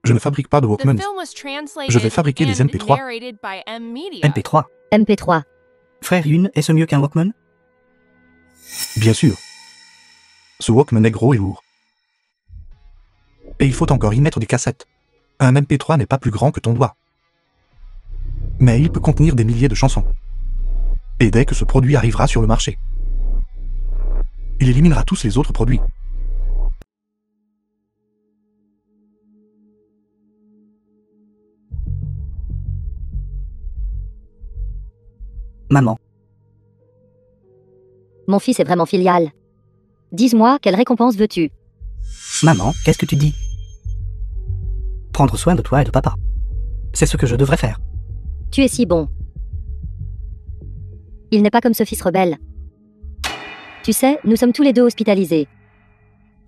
Je ne fabrique pas de The Walkman. film was translated Je vais fabriquer des and MP3. narrated by M Media. MP3. MP3. Frère Yun, est-ce mieux qu'un Walkman? Bien sûr. Ce Walkman est gros et lourd. Et il faut encore y mettre des cassettes. Un MP3 n'est pas plus grand que ton doigt. Mais il peut contenir des milliers de chansons. Et dès que ce produit arrivera sur le marché, il éliminera tous les autres produits. Maman. Mon fils est vraiment filial. Dis-moi, quelle récompense veux-tu? Maman, qu'est-ce que tu dis? Prendre soin de toi et de papa. C'est ce que je devrais faire. Tu es si bon. Il n'est pas comme ce fils rebelle. Tu sais, nous sommes tous les deux hospitalisés.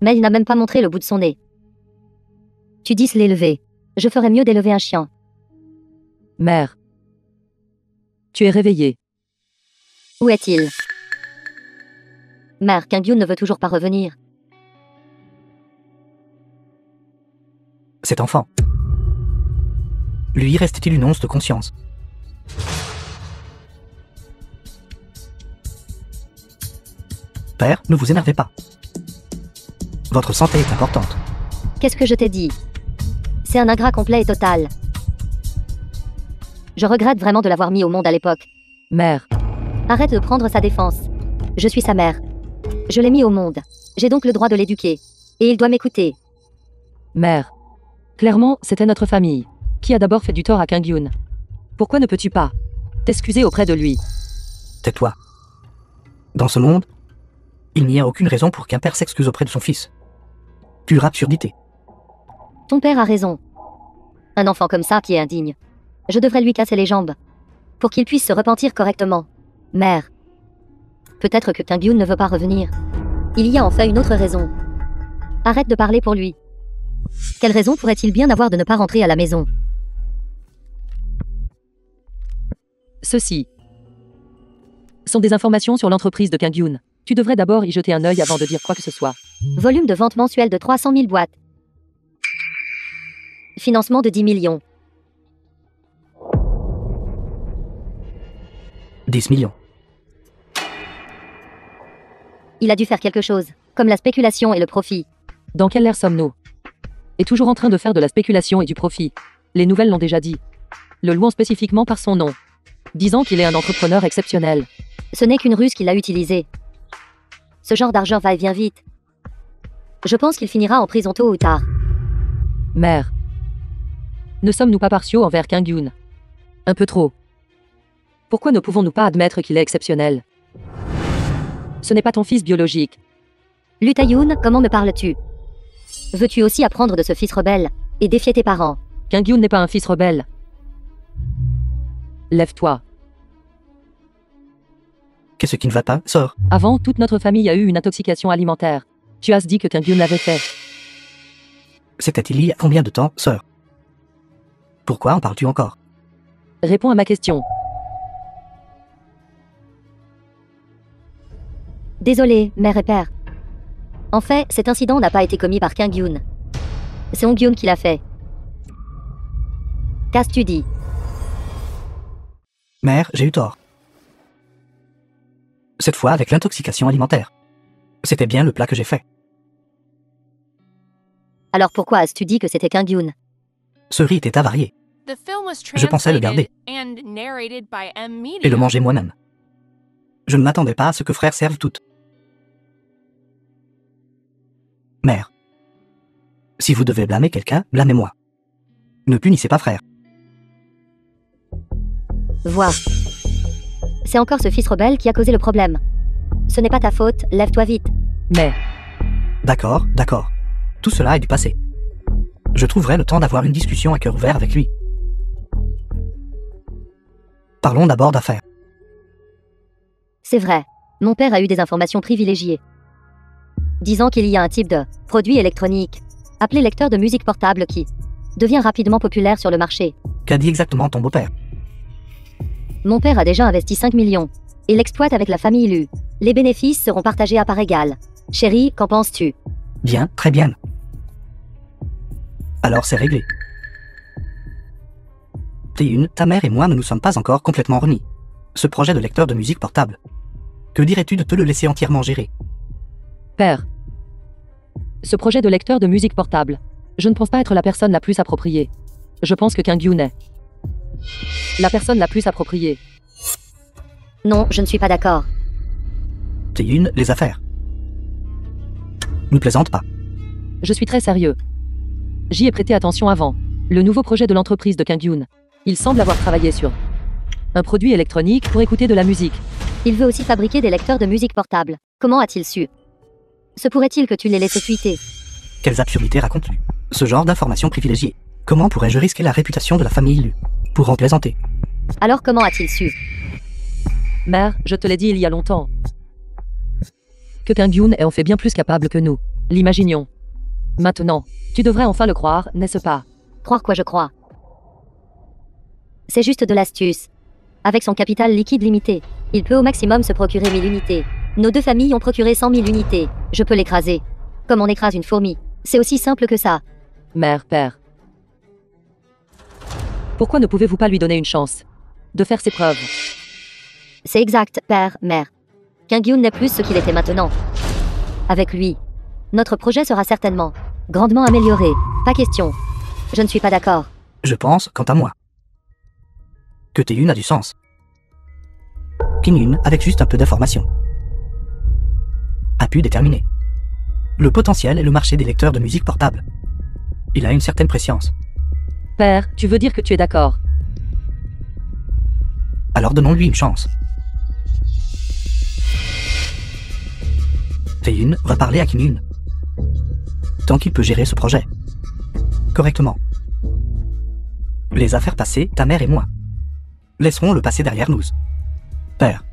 Mais il n'a même pas montré le bout de son nez. Tu dis l'élever. Je ferais mieux d'élever un chien. Mère. Tu es réveillée. Où est-il? Mère, Kyung-Yoon ne veut toujours pas revenir. Cet enfant. Lui reste-t-il une once de conscience? Père, ne vous énervez pas. Votre santé est importante. Qu'est-ce que je t'ai dit? C'est un ingrat complet et total. Je regrette vraiment de l'avoir mis au monde à l'époque. Mère. Arrête de prendre sa défense. Je suis sa mère. Je l'ai mis au monde. J'ai donc le droit de l'éduquer. Et il doit m'écouter. Mère. Clairement, c'était notre famille. Qui a d'abord fait du tort à Kyung-Yoon? Pourquoi ne peux-tu pas t'excuser auprès de lui? Tais-toi. Dans ce monde, il n'y a aucune raison pour qu'un père s'excuse auprès de son fils. Pure absurdité. Ton père a raison. Un enfant comme ça qui est indigne. Je devrais lui casser les jambes. Pour qu'il puisse se repentir correctement. Mère. Peut-être que Kyung-Yoon ne veut pas revenir. Il y a enfin une autre raison. Arrête de parler pour lui. Quelle raison pourrait-il bien avoir de ne pas rentrer à la maison? Ceci sont des informations sur l'entreprise de Kyung-Yoon. Tu devrais d'abord y jeter un œil avant de dire quoi que ce soit. Volume de vente mensuel de 300 000 boîtes. Financement de 10 millions. 10 millions. Il a dû faire quelque chose, comme la spéculation et le profit. Dans quelle ère sommes-nous? Est toujours en train de faire de la spéculation et du profit. Les nouvelles l'ont déjà dit. Le louant spécifiquement par son nom. Disant qu'il est un entrepreneur exceptionnel. Ce n'est qu'une ruse qu'il a utilisée. Ce genre d'argent va et vient vite. Je pense qu'il finira en prison tôt ou tard. Mère. Ne sommes-nous pas partiaux envers Kyung-Yoon? Un peu trop. Pourquoi ne pouvons-nous pas admettre qu'il est exceptionnel? Ce n'est pas ton fils biologique. Lee Tae-yoon, comment me parles-tu? Veux-tu aussi apprendre de ce fils rebelle et défier tes parents? Kyung-Yoon n'est pas un fils rebelle. Lève-toi. Qu'est-ce qui ne va pas? Sors. Avant, toute notre famille a eu une intoxication alimentaire. Tu as dit que Kyung-Yoon l'avait fait. C'était il y a combien de temps, sœur? Pourquoi en parles-tu encore? Réponds à ma question. Désolé, mère et père. En fait, cet incident n'a pas été commis par Kang-yoon. C'est Hong-yoon qui l'a fait. Qu'as-tu dit? Mère, j'ai eu tort. Cette fois avec l'intoxication alimentaire. C'était bien le plat que j'ai fait. Alors pourquoi as-tu dit que c'était Kang-yoon? Ce riz était avarié, The film was Je pensais le garder. translated and narrated by M Media. et le manger moi-même. Je ne m'attendais pas à ce que frère serve toutes. Mère, si vous devez blâmer quelqu'un, blâmez-moi. Ne punissez pas frère. Vois. C'est encore ce fils rebelle qui a causé le problème. Ce n'est pas ta faute, lève-toi vite. Mais, D'accord, d'accord. Tout cela est du passé. Je trouverai le temps d'avoir une discussion à cœur ouvert avec lui. Parlons d'abord d'affaires. C'est vrai. Mon père a eu des informations privilégiées. Disant qu'il y a un type de produit électronique, appelé lecteur de musique portable qui devient rapidement populaire sur le marché. Qu'a dit exactement ton beau-père? Mon père a déjà investi 5 millions. Il l'exploite avec la famille Lu. Les bénéfices seront partagés à part égale. Chérie, qu'en penses-tu? Bien, très bien. Alors c'est réglé. Tae-yoon, ta mère et moi ne nous sommes pas encore complètement remis. Ce projet de lecteur de musique portable. Que dirais-tu de te le laisser entièrement gérer? père. Ce projet de lecteur de musique portable. Je ne pense pas être la personne la plus appropriée. Je pense que Kang-yoon est la personne la plus appropriée. Non, je ne suis pas d'accord. Tae-yoon, les affaires. Ne plaisante pas. Je suis très sérieux. J'y ai prêté attention avant. Le nouveau projet de l'entreprise de Kang-yoon. Il semble avoir travaillé sur un produit électronique pour écouter de la musique. Il veut aussi fabriquer des lecteurs de musique portable. Comment a-t-il su? Se pourrait-il que tu l'aies laissé fuiter? Quelles absurdités racontes-tu? Ce genre d'informations privilégiées. Comment pourrais-je risquer la réputation de la famille Lu pour en plaisanter? Alors comment a-t-il su? Mère, je te l'ai dit il y a longtemps. Que Kang-yoon est en fait bien plus capable que nous. L'imaginions. Maintenant, tu devrais enfin le croire, n'est-ce pas? Croire quoi je crois? C'est juste de l'astuce. Avec son capital liquide limité, il peut au maximum se procurer 1000 unités. Nos deux familles ont procuré 100 000 unités. Je peux l'écraser. Comme on écrase une fourmi. C'est aussi simple que ça. Mère, père. Pourquoi ne pouvez-vous pas lui donner une chance de faire ses preuves? C'est exact, père, mère. Kang-yoon n'est plus ce qu'il était maintenant. Avec lui, notre projet sera certainement grandement amélioré. Pas question. Je ne suis pas d'accord. Je pense, quant à moi, que Tae-yoon a du sens. Kim-yoon, avec juste un peu d'information, a pu déterminer le potentiel et le marché des lecteurs de musique portable. Il a une certaine préscience. Père, tu veux dire que tu es d'accord? Alors donnons-lui une chance. Tae-yoon va parler à Kim-yoon. Tant qu'il peut gérer ce projet correctement. Les affaires passées, ta mère et moi, laisserons le passé derrière nous. Père,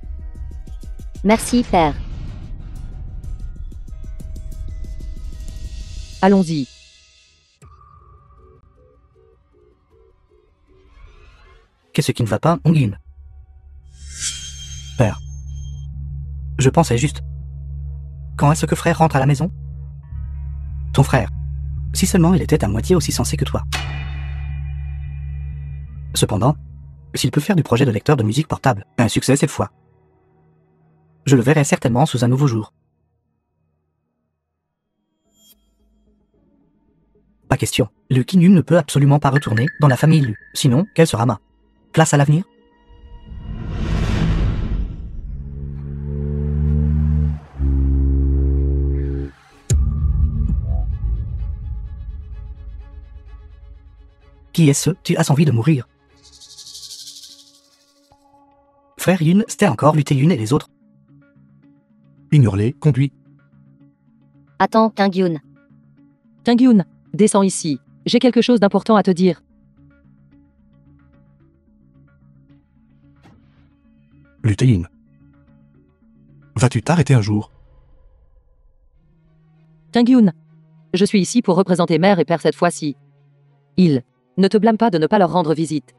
Merci, père. Allons-y. qu'est-ce qui ne va pas, Hong-yoon? Père, je pensais juste. Quand est-ce que frère rentre à la maison? Ton frère, si seulement il était à moitié aussi sensé que toi. Cependant, s'il peut faire du projet de lecteur de musique portable un succès cette fois, je le verrai certainement sous un nouveau jour. Pas question, le Kim-yoon ne peut absolument pas retourner dans la famille Lu, sinon, quelle sera ma place à l'avenir? Qui est-ce? Tu as envie de mourir? Frère Yun, c'était encore lui Tae-yoon et les autres. Ignore-les, conduis. Attends, Kang-yoon. Kang-yoon, descends ici. J'ai quelque chose d'important à te dire. Lutéine. Vas-tu t'arrêter un jour? Kang-yoon, je suis ici pour représenter mère et père cette fois-ci. Ils ne te blâment pas de ne pas leur rendre visite.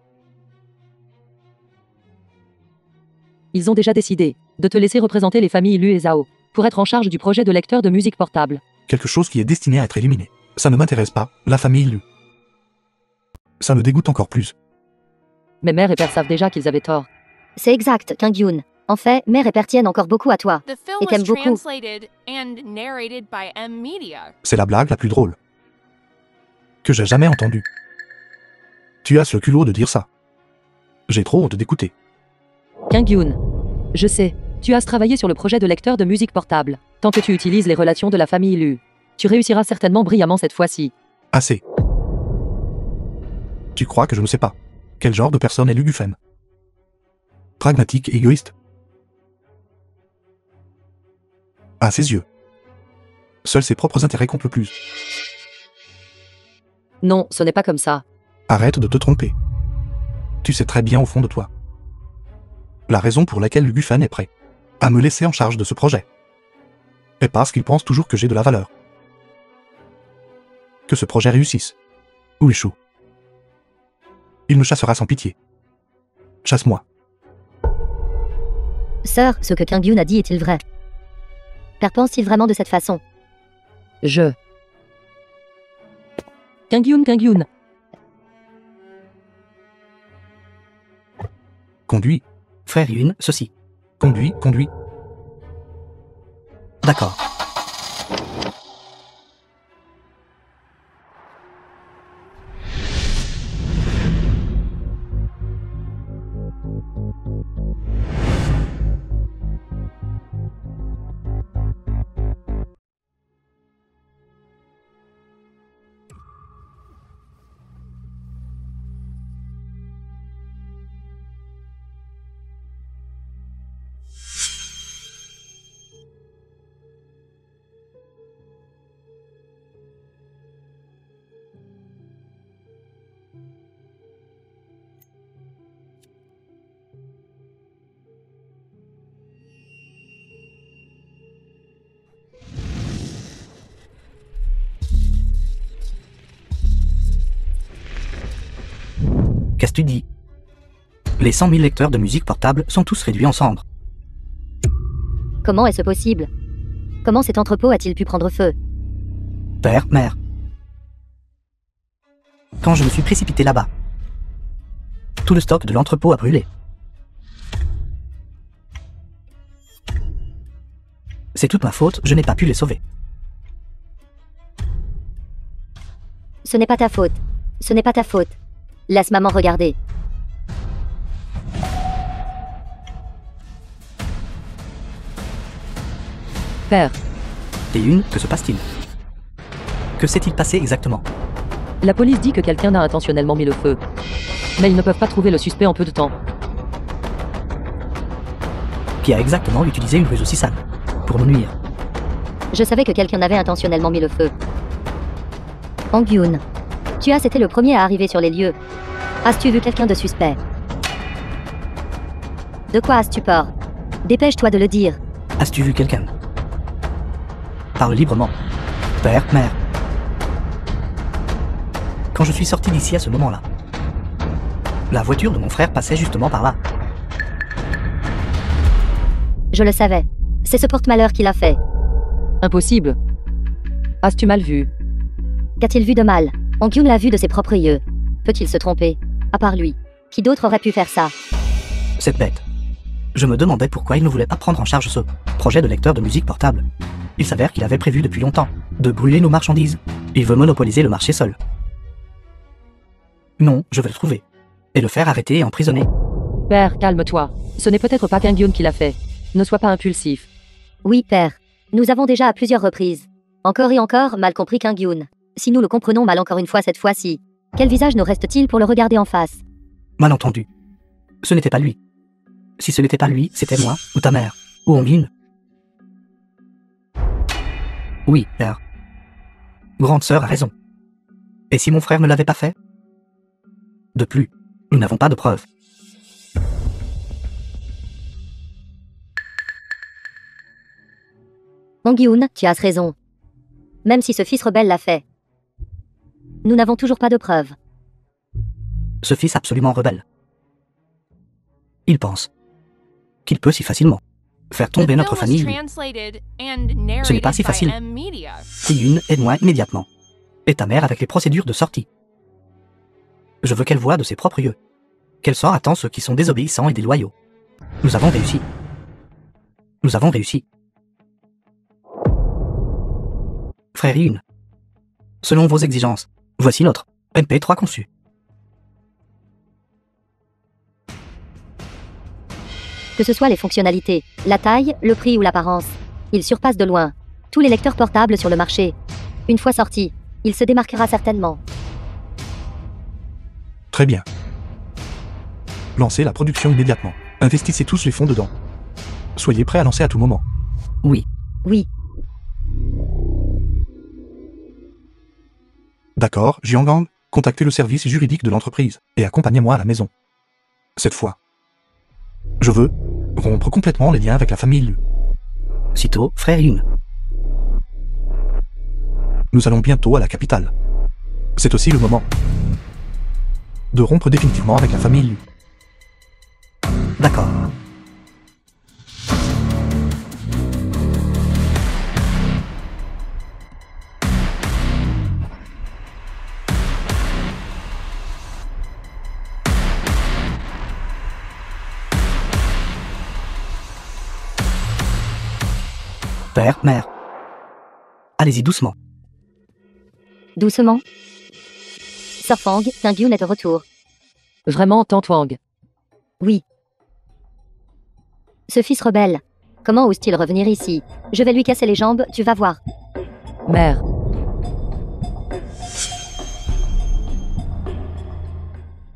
Ils ont déjà décidé de te laisser représenter les familles Lu et Zhao pour être en charge du projet de lecteur de musique portable. Quelque chose qui est destiné à être éliminé. Ça ne m'intéresse pas, la famille Lu. Ça me dégoûte encore plus. Mais mère et père savent déjà qu'ils avaient tort. C'est exact, Kyung-yoon. En fait, mère et père tiennent encore beaucoup à toi. The film Et was t'aimes beaucoup. translated and narrated by M Media. C'est la blague la plus drôle que j'ai jamais entendue. Tu as ce culot de dire ça. J'ai trop honte d'écouter. Kyung-yoon. Je sais, tu as travaillé sur le projet de lecteur de musique portable. Tant que tu utilises les relations de la famille Lu, tu réussiras certainement brillamment cette fois-ci. Assez. Tu crois que je ne sais pas quel genre de personne est Lu Gufeng? Pragmatique et égoïste. À ses yeux, seuls ses propres intérêts comptent le plus. Non, ce n'est pas comme ça. Arrête de te tromper. Tu sais très bien au fond de toi la raison pour laquelle Lu Gufeng est prêt à me laisser en charge de ce projet est parce qu'il pense toujours que j'ai de la valeur. Que ce projet réussisse ou échoue, il me chassera sans pitié. Chasse-moi. Sœur, ce que Kyung-yoon a dit est-il vrai? Père pense-t-il vraiment de cette façon? Kyung-yoon. Conduis, Frère Yun, ceci. conduis. D'accord. Qu'est-ce que tu dis? Les 100 000 lecteurs de musique portable sont tous réduits en cendres. Comment est-ce possible? Comment cet entrepôt a-t-il pu prendre feu? Père, mère. Quand je me suis précipité là-bas, tout le stock de l'entrepôt a brûlé. C'est toute ma faute, je n'ai pas pu les sauver. Ce n'est pas ta faute. Ce n'est pas ta faute. Laisse maman regarder. Père, Et une, que se passe-t-il? Que s'est-il passé exactement? la police dit que quelqu'un a intentionnellement mis le feu. Mais ils ne peuvent pas trouver le suspect en peu de temps. Qui a exactement utilisé une ruse aussi sale? Pour me nuire. Je savais que quelqu'un avait intentionnellement mis le feu. Hong-yoon. Tu as été le premier à arriver sur les lieux. As-tu vu quelqu'un de suspect? De quoi as-tu peur? Dépêche-toi de le dire. As-tu vu quelqu'un? Parle librement. Père, mère. Quand je suis sorti d'ici à ce moment-là, la voiture de mon frère passait justement par là. Je le savais. C'est ce porte-malheur qui l'a fait. Impossible. As-tu mal vu? Qu'a-t-il vu de mal? Hong-yoon l'a vu de ses propres yeux. Peut-il se tromper? À part lui. Qui d'autre aurait pu faire ça? Cette bête. Je me demandais pourquoi il ne voulait pas prendre en charge ce projet de lecteur de musique portable. Il s'avère qu'il avait prévu depuis longtemps de brûler nos marchandises. Il veut monopoliser le marché seul. Non, je vais le trouver. Et le faire arrêter et emprisonner. Père, calme-toi. Ce n'est peut-être pas Kyung-yoon qui l'a fait. Ne sois pas impulsif. Oui, père. Nous avons déjà à plusieurs reprises. Encore et encore, mal compris Kyung-yoon. Si nous le comprenons mal encore une fois cette fois-ci, quel visage nous reste-t-il pour le regarder en face? Mal entendu. Ce n'était pas lui. Si ce n'était pas lui, c'était moi, ou ta mère, ou Hong-yoon. Oui, père. Grande sœur a raison. Et si mon frère ne l'avait pas fait? De plus, nous n'avons pas de preuves. Hong-yoon, tu as raison. Même si ce fils rebelle l'a fait. Nous n'avons toujours pas de preuves. Ce fils absolument rebelle. Il pense qu'il peut si facilement Faire The tomber film notre was famille. translated and Ce n'est pas narrated si by facile. M Media. Une, aide-moi immédiatement. Et ta mère avec les procédures de sortie. Je veux qu'elle voie de ses propres yeux. Qu'elle sort attend ceux qui sont désobéissants et déloyaux. Nous avons réussi. Nous avons réussi. Frère Yun. Selon vos exigences, voici notre MP3 conçu. Que ce soit les fonctionnalités, la taille, le prix ou l'apparence, il surpasse de loin tous les lecteurs portables sur le marché. Une fois sorti, il se démarquera certainement. Très bien. Lancez la production immédiatement. Investissez tous les fonds dedans. Soyez prêts à lancer à tout moment. Oui. Oui, D'accord, Jiangang, contactez le service juridique de l'entreprise et accompagnez-moi à la maison. Cette fois. Je veux rompre complètement les liens avec la famille Liu. Sitôt, frère Yun. Nous allons bientôt à la capitale. C'est aussi le moment de rompre définitivement avec la famille Liu. D'accord. Père, mère. Allez-y doucement. doucement. Sir Fang, Tingyun est de retour. Vraiment, Tante Wang. Oui. Ce fils rebelle. Comment ose-t-il revenir ici? Je vais lui casser les jambes, tu vas voir. Mère.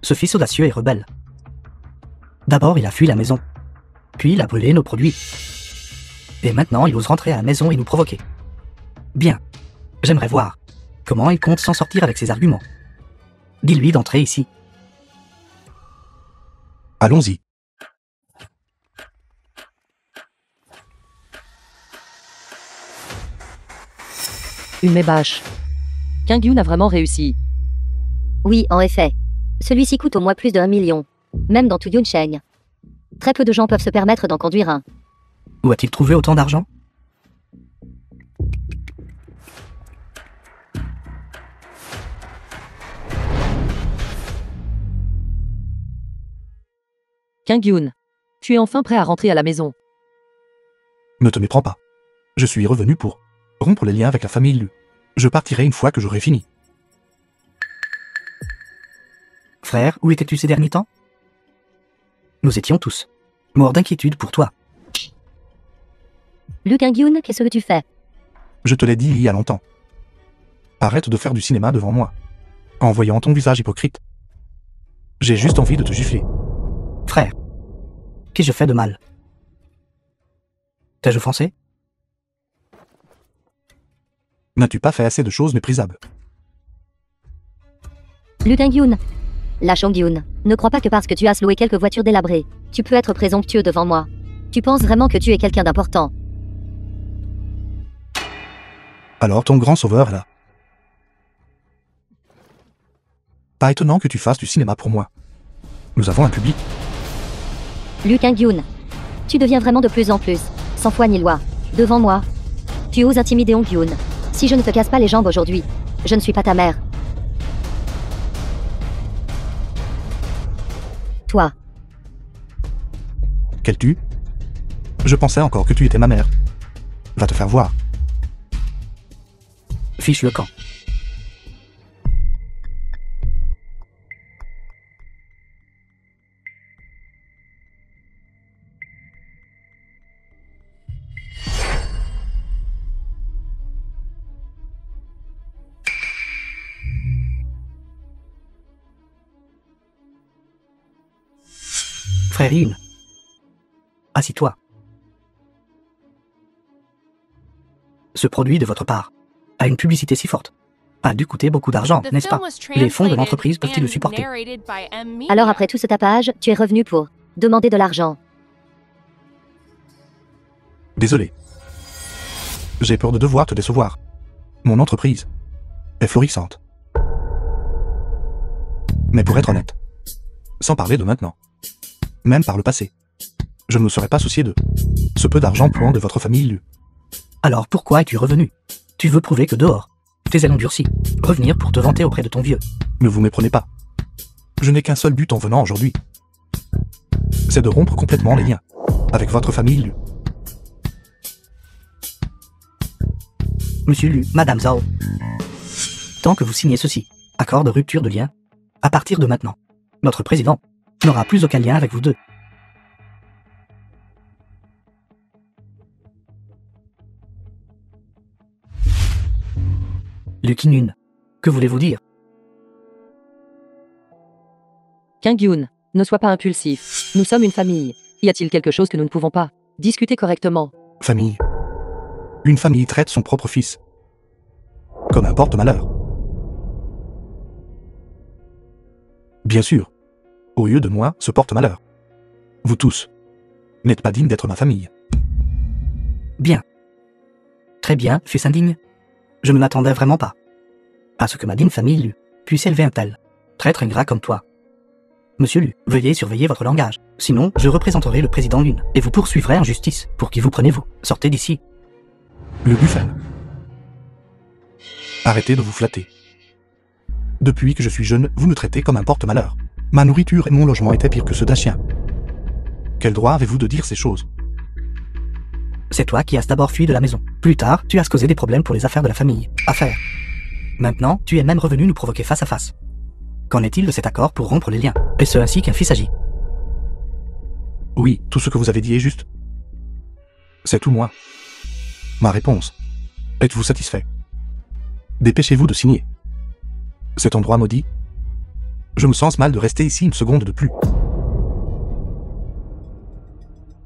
Ce fils audacieux et rebelle. D'abord, il a fui la maison. Puis, il a brûlé nos produits. Et maintenant, il ose rentrer à la maison et nous provoquer. Bien. J'aimerais voir comment il compte s'en sortir avec ses arguments. Dis-lui d'entrer ici. Allons-y. Une bâche. Kingyun a vraiment réussi. Oui, en effet. Celui-ci coûte au moins plus de 1 million. Même dans tout Yuncheng. Très peu de gens peuvent se permettre d'en conduire un. Où a-t-il trouvé autant d'argent? Kingyun. Tu es enfin prêt à rentrer à la maison. Ne te méprends pas. Je suis revenu pour rompre les liens avec la famille Liu. Je partirai une fois que j'aurai fini. Frère, où étais-tu ces derniers temps? Nous étions tous morts d'inquiétude pour toi. Liu Kingyun, qu'est-ce que tu fais? Je te l'ai dit il y a longtemps. Arrête de faire du cinéma devant moi. En voyant ton visage hypocrite. J'ai juste envie de te gifler. Frère, qu'ai-je fait de mal? T'ai-je offensé? N'as-tu pas fait assez de choses méprisables? Liu Kingyun. La Chongyun. Ne crois pas que parce que tu as loué quelques voitures délabrées, tu peux être présomptueux devant moi. Tu penses vraiment que tu es quelqu'un d'important? Alors ton grand sauveur est là. Pas étonnant que tu fasses du cinéma pour moi. Nous avons un public. Liu Kingyun. Tu deviens vraiment de plus en plus, sans foi ni loi. Devant moi. Tu oses intimider Hongyun. Si je ne te casse pas les jambes aujourd'hui, je ne suis pas ta mère. Toi. Quel tu? Je pensais encore que tu étais ma mère. Va te faire voir. Fiche le camp. Frère Yun. Assis-toi. Ce produit de votre part a une publicité si forte, a dû coûter beaucoup d'argent, The n'est-ce film pas? was Les fonds de translated l'entreprise peuvent-ils le and supporter? narrated by M Media. Alors après tout ce tapage, tu es revenu pour demander de l'argent. Désolé. J'ai peur de devoir te décevoir. Mon entreprise est florissante. Mais pour être honnête, sans parler de maintenant, même par le passé, Je ne me serais pas soucié de ce peu d'argent pour un de votre famille Lu. Alors pourquoi es-tu revenu? Tu veux prouver que dehors, tes ailes ont durci. Revenir pour te vanter auprès de ton vieux. Ne vous méprenez pas. Je n'ai qu'un seul but en venant aujourd'hui. C'est de rompre complètement les liens avec votre famille Lu. Monsieur Lu, Madame Zhao. Tant que vous signez ceci, accord de rupture de lien, à partir de maintenant, notre président n'aura plus aucun lien avec vous deux. Lu Qingyun, que voulez-vous dire? Qingyun, ne sois pas impulsif. Nous sommes une famille. Y a-t-il quelque chose que nous ne pouvons pas discuter correctement? Famille. Une famille traite son propre fils comme un porte-malheur. Bien sûr, au lieu de moi, ce porte-malheur. Vous tous n'êtes pas dignes d'être ma famille. Bien. Très bien, fils indigne. Je ne m'attendais vraiment pas à ce que ma digne famille Lu puisse élever un tel traître ingrat comme toi. Monsieur Lu, veuillez surveiller votre langage. Sinon, je représenterai le président Lune et vous poursuivrai en justice. Pour qui vous prenez-vous? Sortez d'ici. Le buffel. Arrêtez de vous flatter. Depuis que je suis jeune, vous me traitez comme un porte-malheur. Ma nourriture et mon logement étaient pires que ceux d'un chien. Quel droit avez-vous de dire ces choses? C'est toi qui as d'abord fui de la maison. Plus tard, tu as causé des problèmes pour les affaires de la famille. Affaires. Maintenant, tu es même revenu nous provoquer face à face. Qu'en est-il de cet accord pour rompre les liens? Et ce ainsi qu'un fils agit. Oui, tout ce que vous avez dit est juste. C'est tout moi. Ma réponse. Êtes-vous satisfait? Dépêchez-vous de signer. Cet endroit maudit. Je me sens mal de rester ici une seconde de plus.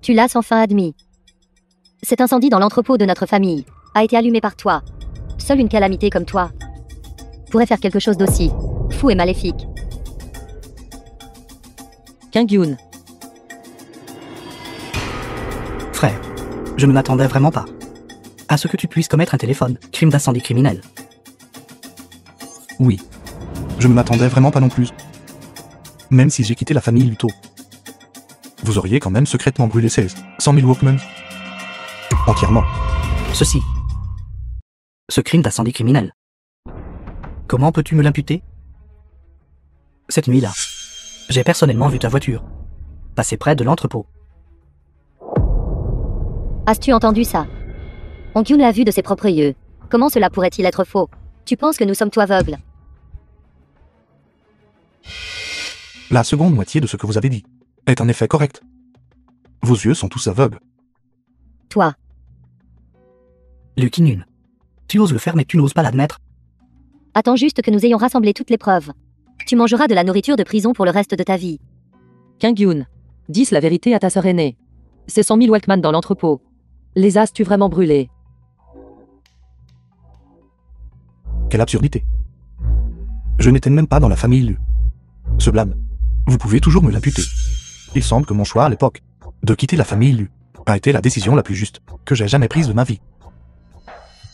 Tu l'as enfin admis. Cet incendie dans l'entrepôt de notre famille a été allumé par toi. Seule une calamité comme toi pourrait faire quelque chose d'aussi fou et maléfique. Qingyun, Frère, je ne m'attendais vraiment pas à ce que tu puisses commettre un crime d'incendie criminel. Oui. Je ne m'attendais vraiment pas non plus. Même si j'ai quitté la famille Luto. Vous auriez quand même secrètement brûlé 100 000 Walkmans. Entièrement. Ce crime d'incendie criminel. Comment peux-tu me l'imputer? Cette nuit-là, j'ai personnellement vu ta voiture passer près de l'entrepôt. As-tu entendu ça? Ongyun l'a vu de ses propres yeux. Comment cela pourrait-il être faux? Tu penses que nous sommes tout aveugles? La seconde moitié de ce que vous avez dit est en effet correct. Vos yeux sont tous aveugles. Toi, Lu Qingyun, tu oses le faire mais tu n'oses pas l'admettre. attends juste que nous ayons rassemblé toutes les preuves. Tu mangeras de la nourriture de prison pour le reste de ta vie. Qingyun, dis la vérité à ta sœur aînée. C'est 100 000 Walkman dans l'entrepôt. Les as-tu vraiment brûlés? Quelle absurdité. Je n'étais même pas dans la famille Lu. Ce blâme, vous pouvez toujours me l'imputer. Il semble que mon choix à l'époque de quitter la famille Lu a été la décision la plus juste que j'ai jamais prise de ma vie.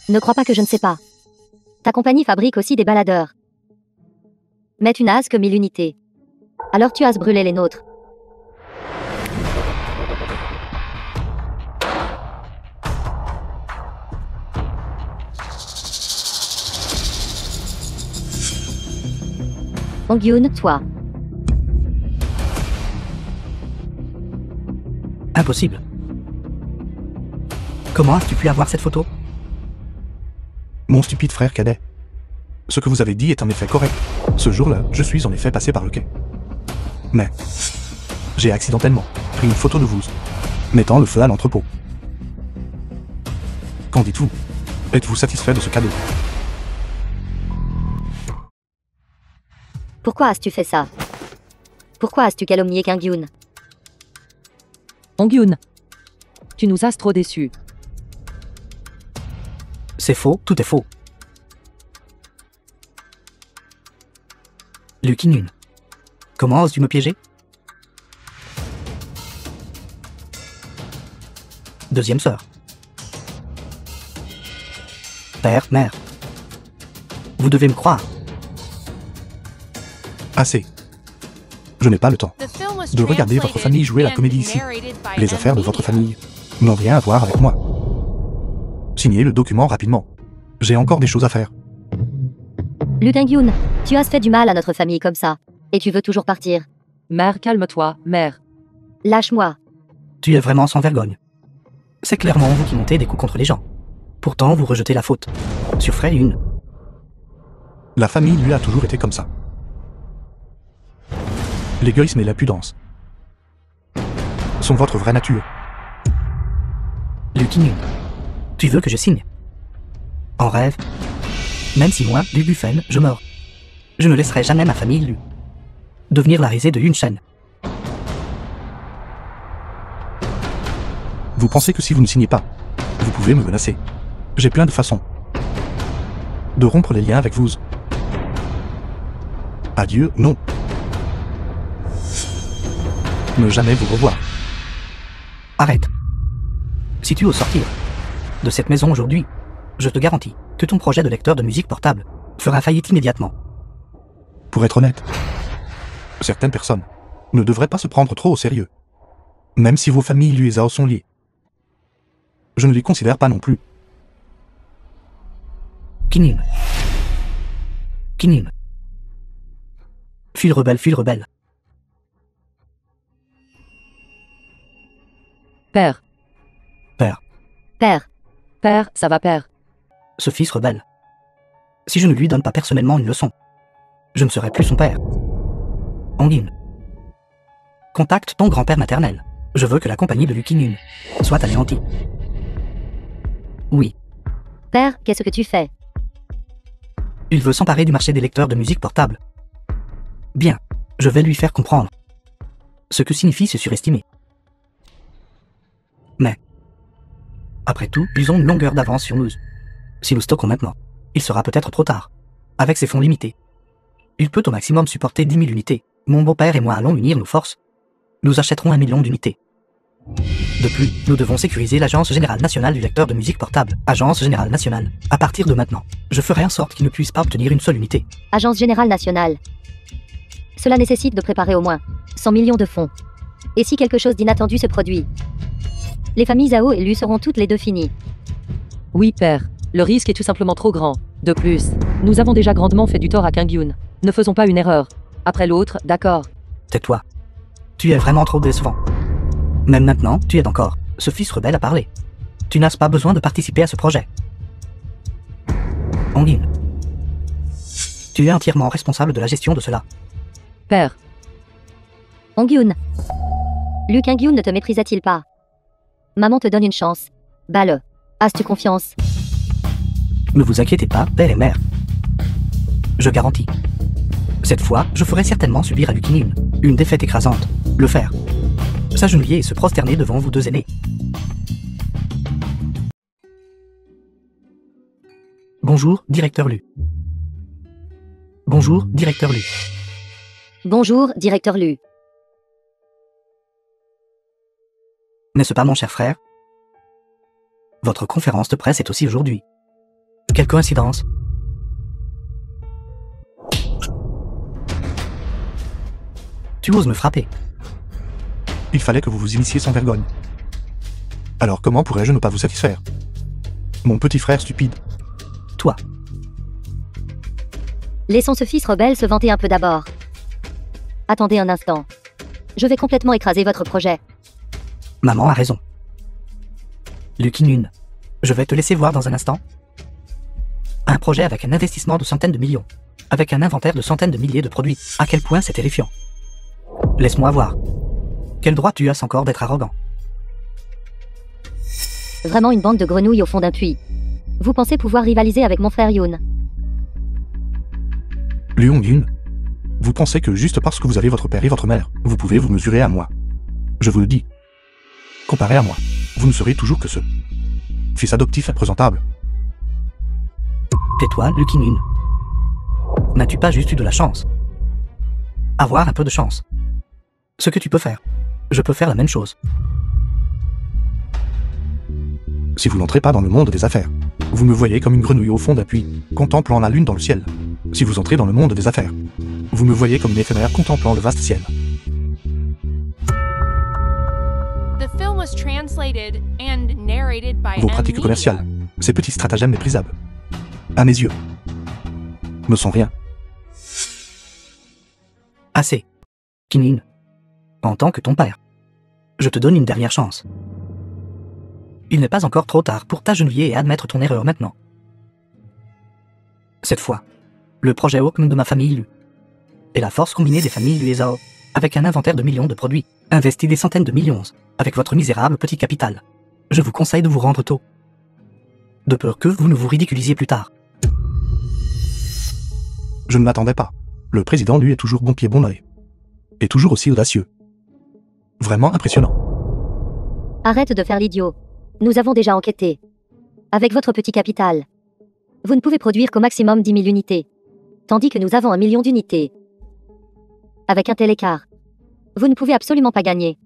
Ne crois pas que je ne sais pas. Ta compagnie fabrique aussi des baladeurs. Mais tu n'as que 1000 unités. Alors tu as brûlé les nôtres. Ongyun, toi. Impossible. Comment as-tu pu avoir cette photo? Mon stupide frère cadet. Ce que vous avez dit est en effet correct. Ce jour-là, je suis en effet passé par le quai. Mais j'ai accidentellement pris une photo de vous, mettant le feu à l'entrepôt. Qu'en dites-vous? Êtes-vous satisfait de ce cadeau? Pourquoi as-tu fait ça? Pourquoi as-tu calomnié Qingyun? Ongyun, tu nous as trop déçus. C'est faux, tout est faux. Lu Qingyun, comment oses-tu me piéger? Deuxième sœur. Père, mère. Vous devez me croire. Assez. Je n'ai pas le temps The film was de regarder votre translated famille jouer la and comédie ici. narrated by Les affaires de votre M-Media. famille n'ont rien à voir avec moi. Signez le document rapidement. J'ai encore des choses à faire. Lu Kang-yoon, tu as fait du mal à notre famille comme ça. Et tu veux toujours partir. Mère, calme-toi, mère. Lâche-moi. Tu es vraiment sans vergogne. C'est clairement vous qui montez des coups contre les gens. Pourtant, vous rejetez la faute. Sur Frey une. La famille lui a toujours été comme ça. L'égoïsme et la pudence sont votre vraie nature. Lu Ki-Nyun, tu veux que je signe? En rêve? Même si moi, Lu Bufen, je meurs. Je ne laisserai jamais ma famille Lu devenir la risée de Yun Shen. Vous pensez que si vous ne signez pas, vous pouvez me menacer. J'ai plein de façons de rompre les liens avec vous. Adieu, non. Ne jamais vous revoir. Arrête. Si tu oses sortir de cette maison aujourd'hui, je te garantis que ton projet de lecteur de musique portable fera faillite immédiatement. Pour être honnête, certaines personnes ne devraient pas se prendre trop au sérieux. Même si vos familles Lu et Zhao sont liées. Je ne les considère pas non plus. Ki-Nyun. Ki-Nyun. File rebelle, file rebelle. Père. Père, Père. Père, ça va, père. ce fils rebelle. Si je ne lui donne pas personnellement une leçon, je ne serai plus son père. Hong-in. Contacte ton grand-père maternel. Je veux que la compagnie de Lu Ki-Nyun soit anéantie. Oui, Père, qu'est-ce que tu fais? il veut s'emparer du marché des lecteurs de musique portable. Bien, je vais lui faire comprendre ce que signifie se surestimer. Mais, après tout, ils ont une longueur d'avance sur nous. Si nous stockons maintenant, il sera peut-être trop tard. Avec ses fonds limités, il peut au maximum supporter 10 000 unités. Mon beau-père et moi allons unir nos forces. Nous achèterons 1 million d'unités. De plus, nous devons sécuriser l'Agence Générale Nationale du Lecteur de Musique Portable. Agence Générale Nationale. À partir de maintenant, je ferai en sorte qu'ils ne puissent pas obtenir une seule unité. Agence Générale Nationale. Cela nécessite de préparer au moins 100 millions de fonds. Et si quelque chose d'inattendu se produit? Les familles Zhao et Lu seront toutes les deux finies. Oui, père. Le risque est tout simplement trop grand. De plus, nous avons déjà grandement fait du tort à Kang-yoon. Ne faisons pas une erreur. Après l'autre, d'accord. Tais-toi. Tu es vraiment trop décevant. Même maintenant, tu aides encore ce fils rebelle à parler. Tu n'as pas besoin de participer à ce projet. Hong-in. Tu es entièrement responsable de la gestion de cela. Père. Hong-yoon. Lu Kang-yoon ne te méprisait-il pas? Maman te donne une chance. Bats-le. As-tu confiance? Ne vous inquiétez pas, père et mère. Je garantis. Cette fois, je ferai certainement subir à Lu Ki-Nyun une défaite écrasante. Le faire. S'agenouiller et se prosterner devant vous deux aînés. Bonjour, directeur Lu. Bonjour, directeur Lu. Bonjour, directeur Lu. N'est-ce pas mon cher frère? Votre conférence de presse est aussi aujourd'hui. Quelle coïncidence. Tu oses me frapper. Il fallait que vous vous initiiez sans vergogne. Alors comment pourrais-je ne pas vous satisfaire? Mon petit frère stupide. Toi. Laissons ce fils rebelle se vanter un peu d'abord. Attendez un instant. Je vais complètement écraser votre projet. Maman a raison. Lu Ki-Nyun, je vais te laisser voir dans un instant. Un projet avec un investissement de centaines de millions. Avec un inventaire de centaines de milliers de produits. À quel point c'est terrifiant. Laisse-moi voir. Quel droit tu as encore d'être arrogant? Vraiment une bande de grenouilles au fond d'un puits. Vous pensez pouvoir rivaliser avec mon frère Yoon? Lu Hong-in, vous pensez que juste parce que vous avez votre père et votre mère, vous pouvez vous mesurer à moi. Je vous le dis. Comparé à moi, vous ne serez toujours que ce fils adoptif imprésentable. Tais-toi, Lu Ki-Nyun. N'as-tu pas juste eu de la chance? Avoir un peu de chance. Ce que tu peux faire. Je peux faire la même chose. Si vous n'entrez pas dans le monde des affaires, vous me voyez comme une grenouille au fond d'un puits, contemplant la lune dans le ciel. Si vous entrez dans le monde des affaires, vous me voyez comme une éphémère contemplant le vaste ciel. was translated and narrated by Vos M pratiques Media. commerciales, ces petits stratagèmes méprisables, à mes yeux, ne sont rien. Assez. Kinnin. En tant que ton père, je te donne une dernière chance. Il n'est pas encore trop tard pour t'agenouiller et admettre ton erreur maintenant. Cette fois, le projet Hawkman de ma famille Lu et la force combinée des familles Lu et Zhao, avec un inventaire de millions de produits, investi des centaines de millions, avec votre misérable petit capital. Je vous conseille de vous rendre tôt. De peur que vous ne vous ridiculisiez plus tard. Je ne m'attendais pas. Le président, lui, est toujours bon pied bon oeil. Et toujours aussi audacieux. Vraiment impressionnant. Arrête de faire l'idiot. Nous avons déjà enquêté. Avec votre petit capital, vous ne pouvez produire qu'au maximum 10 000 unités. Tandis que nous avons 1 million d'unités. Avec un tel écart, vous ne pouvez absolument pas gagner.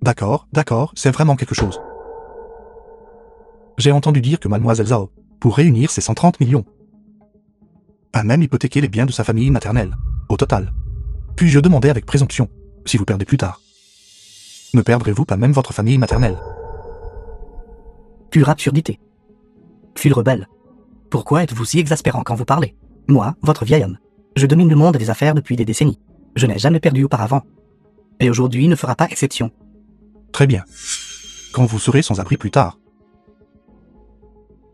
D'accord, c'est vraiment quelque chose. J'ai entendu dire que Mademoiselle Zhao, pour réunir ses 130 millions, a même hypothéqué les biens de sa famille maternelle, au total. Puis-je demander avec présomption, si vous perdez plus tard, ne perdrez-vous pas même votre famille maternelle? Pure absurdité. Fille rebelle. Pourquoi êtes-vous si exaspérant quand vous parlez? Moi, votre vieil homme, je domine le monde des affaires depuis des décennies. Je n'ai jamais perdu auparavant. Et aujourd'hui ne fera pas exception. Très bien. Quand vous serez sans abri plus tard,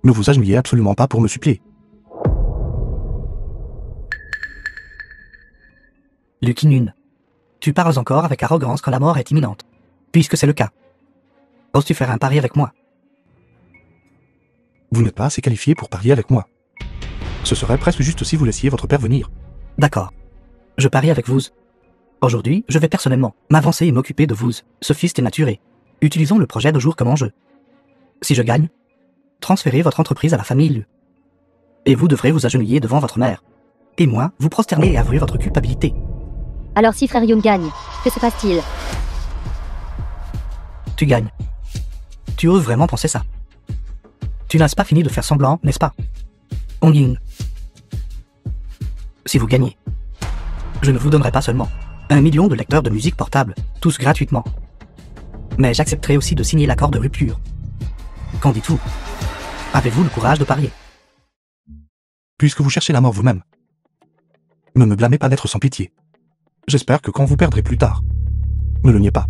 ne vous agenouillez absolument pas pour me supplier. Lucky Nun. Tu parles encore avec arrogance quand la mort est imminente. Puisque c'est le cas. Oses-tu faire un pari avec moi? Vous n'êtes pas assez qualifié pour parier avec moi. Ce serait presque juste si vous laissiez votre père venir. D'accord. Je parie avec vous. Aujourd'hui, je vais personnellement m'avancer et m'occuper de vous, ce fils dénaturé. Utilisons le projet de jour comme enjeu. Si je gagne, transférez votre entreprise à la famille Lu. Et vous devrez vous agenouiller devant votre mère. Et moi, vous prosterner et avouer votre culpabilité. Alors si frère Yoon gagne, que se passe-t-il? Tu gagnes. Tu oses vraiment penser ça? Tu n'as pas fini de faire semblant, n'est-ce pas? On y. Si vous gagnez, je ne vous donnerai pas seulement 1 million de lecteurs de musique portable, tous gratuitement. Mais j'accepterai aussi de signer l'accord de rupture. Qu'en dites-vous? Avez-vous le courage de parier? Puisque vous cherchez la mort vous-même, ne me blâmez pas d'être sans pitié. J'espère que quand vous perdrez plus tard, ne le niez pas.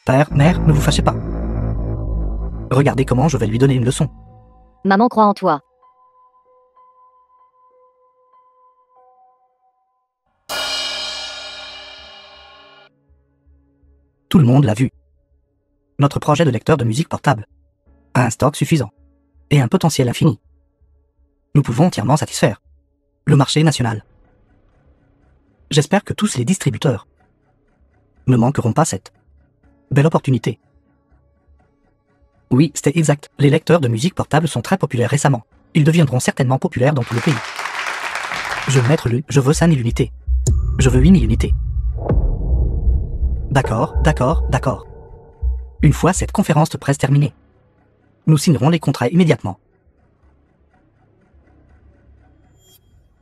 Père, mère, ne vous fâchez pas. Regardez comment je vais lui donner une leçon. Maman croit en toi. Tout le monde l'a vu. Notre projet de lecteur de musique portable a un stock suffisant et un potentiel infini. Nous pouvons entièrement satisfaire le marché national. J'espère que tous les distributeurs ne manqueront pas cette belle opportunité. Oui, c'était exact. Les lecteurs de musique portable sont très populaires récemment. Ils deviendront certainement populaires dans tout le pays. Je veux mettre je veux 5 000 unités. Je veux 8 000 unités. D'accord. Une fois cette conférence de presse terminée, nous signerons les contrats immédiatement.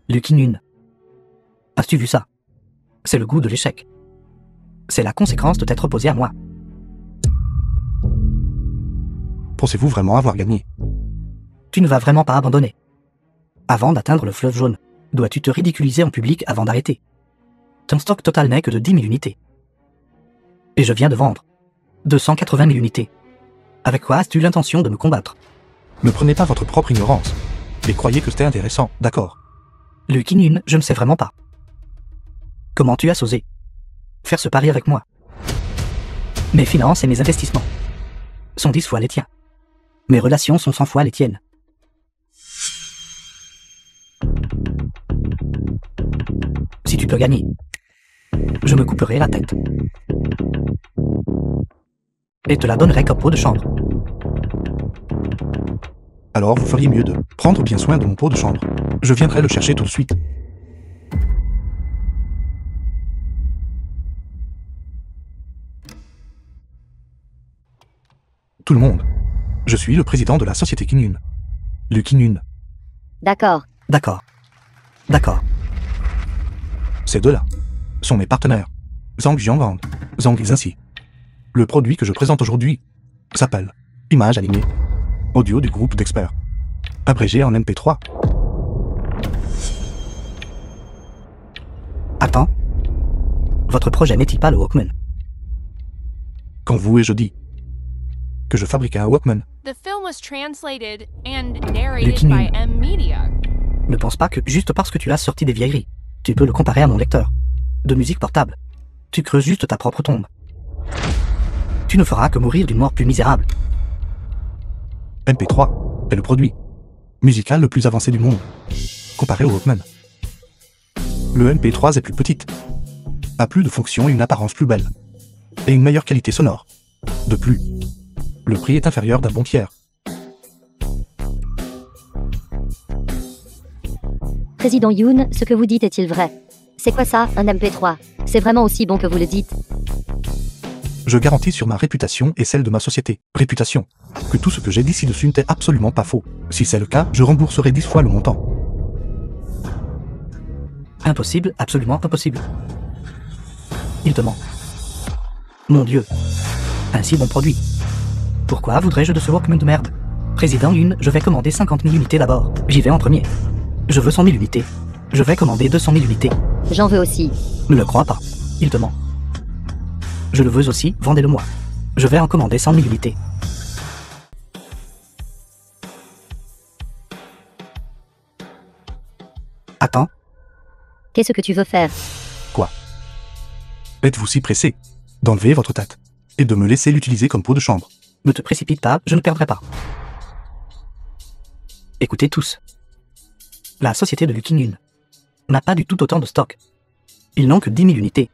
Lucky Nun. As-tu vu ça? C'est le goût de l'échec. C'est la conséquence de t'être opposé à moi. Pensez-vous vraiment avoir gagné? Tu ne vas vraiment pas abandonner. Avant d'atteindre le fleuve jaune, dois-tu te ridiculiser en public avant d'arrêter? Ton stock total n'est que de 10 000 unités. Et je viens de vendre 280 000 unités. Avec quoi as-tu l'intention de me combattre? Ne prenez pas votre propre ignorance, et croyez que c'était intéressant, d'accord? Lucky Nun, je ne sais vraiment pas. Comment tu as osé faire ce pari avec moi? Mes finances et mes investissements sont 10 fois les tiens. Mes relations sont 100 fois les tiennes. Si tu peux gagner, je me couperai la tête. Et te la donnerai comme pot de chambre. Alors vous feriez mieux de prendre bien soin de mon pot de chambre. Je viendrai le chercher tout de suite. Tout le monde. Je suis le président de la société Kinun. Lucky Nun. D'accord. D'accord. Ces deux-là sont mes partenaires. Zhang Jianwang. Zhang est ainsi. Le produit que je présente aujourd'hui s'appelle Image alignée. Audio du groupe d'experts. Abrégé en MP3. Attends. Votre projet n'est-il pas le Walkman? Quand vous et je dis que je fabriquais un Walkman, The film was translated and narrated Lucky by Nude. M-Media. Ne pense pas que, juste parce que tu as sorti des vieilleries, tu peux le comparer à mon lecteur de musique portable. Tu creuses juste ta propre tombe. Tu ne feras que mourir d'une mort plus misérable. MP3 est le produit musical le plus avancé du monde, comparé au Walkman. Le MP3 est plus petite, a plus de fonctions et une apparence plus belle, et une meilleure qualité sonore. De plus, le prix est inférieur d'un bon tiers. Président Yoon, ce que vous dites est-il vrai? C'est quoi ça, un MP3? C'est vraiment aussi bon que vous le dites? Je garantis sur ma réputation et celle de ma société, réputation, que tout ce que j'ai dit ci-dessus n'était absolument pas faux. Si c'est le cas, je rembourserai 10 fois le montant. Impossible, absolument impossible. Il te ment. Mon Dieu. Un si bon produit. Pourquoi voudrais-je de ce Walkman de merde? Président Yoon, je vais commander 50 000 unités d'abord. J'y vais en premier. Je veux 100 000 unités. Je vais commander 200 000 unités. J'en veux aussi. Ne le crois pas. Il te ment. Je le veux aussi, vendez-le-moi. Je vais en commander 100 000 unités. Attends, Qu'est-ce que tu veux faire? Quoi? Êtes-vous si pressé d'enlever votre tête et de me laisser l'utiliser comme pot de chambre? ne te précipite pas, je ne perdrai pas. Écoutez tous. La société de Lucky Nude n'a pas du tout autant de stock. Ils n'ont que 10 000 unités.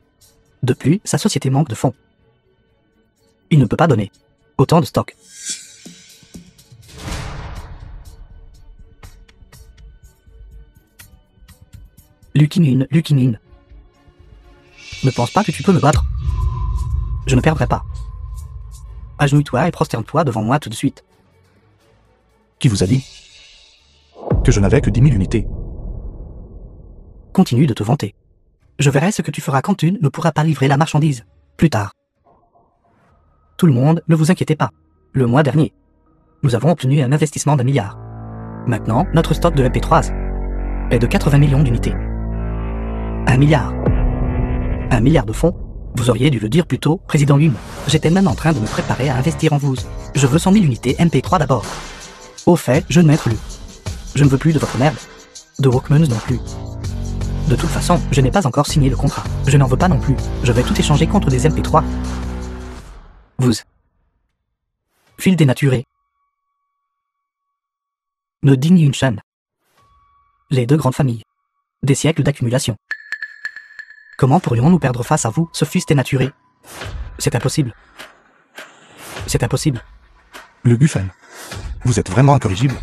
De plus, sa société manque de fonds. Il ne peut pas donner autant de stock. Lucky Nude. Ne pense pas que tu peux me battre. Je ne perdrai pas. Agenouille-toi et prosterne-toi devant moi tout de suite. Qui vous a dit que je n'avais que 10 000 unités? Continue de te vanter. Je verrai ce que tu feras quand tu ne pourras pas livrer la marchandise. Plus tard. Tout le monde, ne vous inquiétez pas. Le mois dernier, nous avons obtenu un investissement d'1 milliard. Maintenant, notre stock de MP3 est de 80 millions d'unités. 1 milliard. 1 milliard de fonds? Vous auriez dû le dire plus tôt, Président Yoon. J'étais même en train de me préparer à investir en vous. Je veux 100 000 unités MP3 d'abord. Au fait, je ne m'aime plus. Je ne veux plus de votre merde. De Walkmans non plus. De toute façon, je n'ai pas encore signé le contrat. Je n'en veux pas non plus. Je vais tout échanger contre des MP3. Vous. Fil dénaturé. Ne digne une chaîne. Les deux grandes familles. Des siècles d'accumulation. Comment pourrions-nous perdre face à vous, ce fils dénaturé? C'est impossible. C'est impossible. Le Guffen. Vous êtes vraiment incorrigible.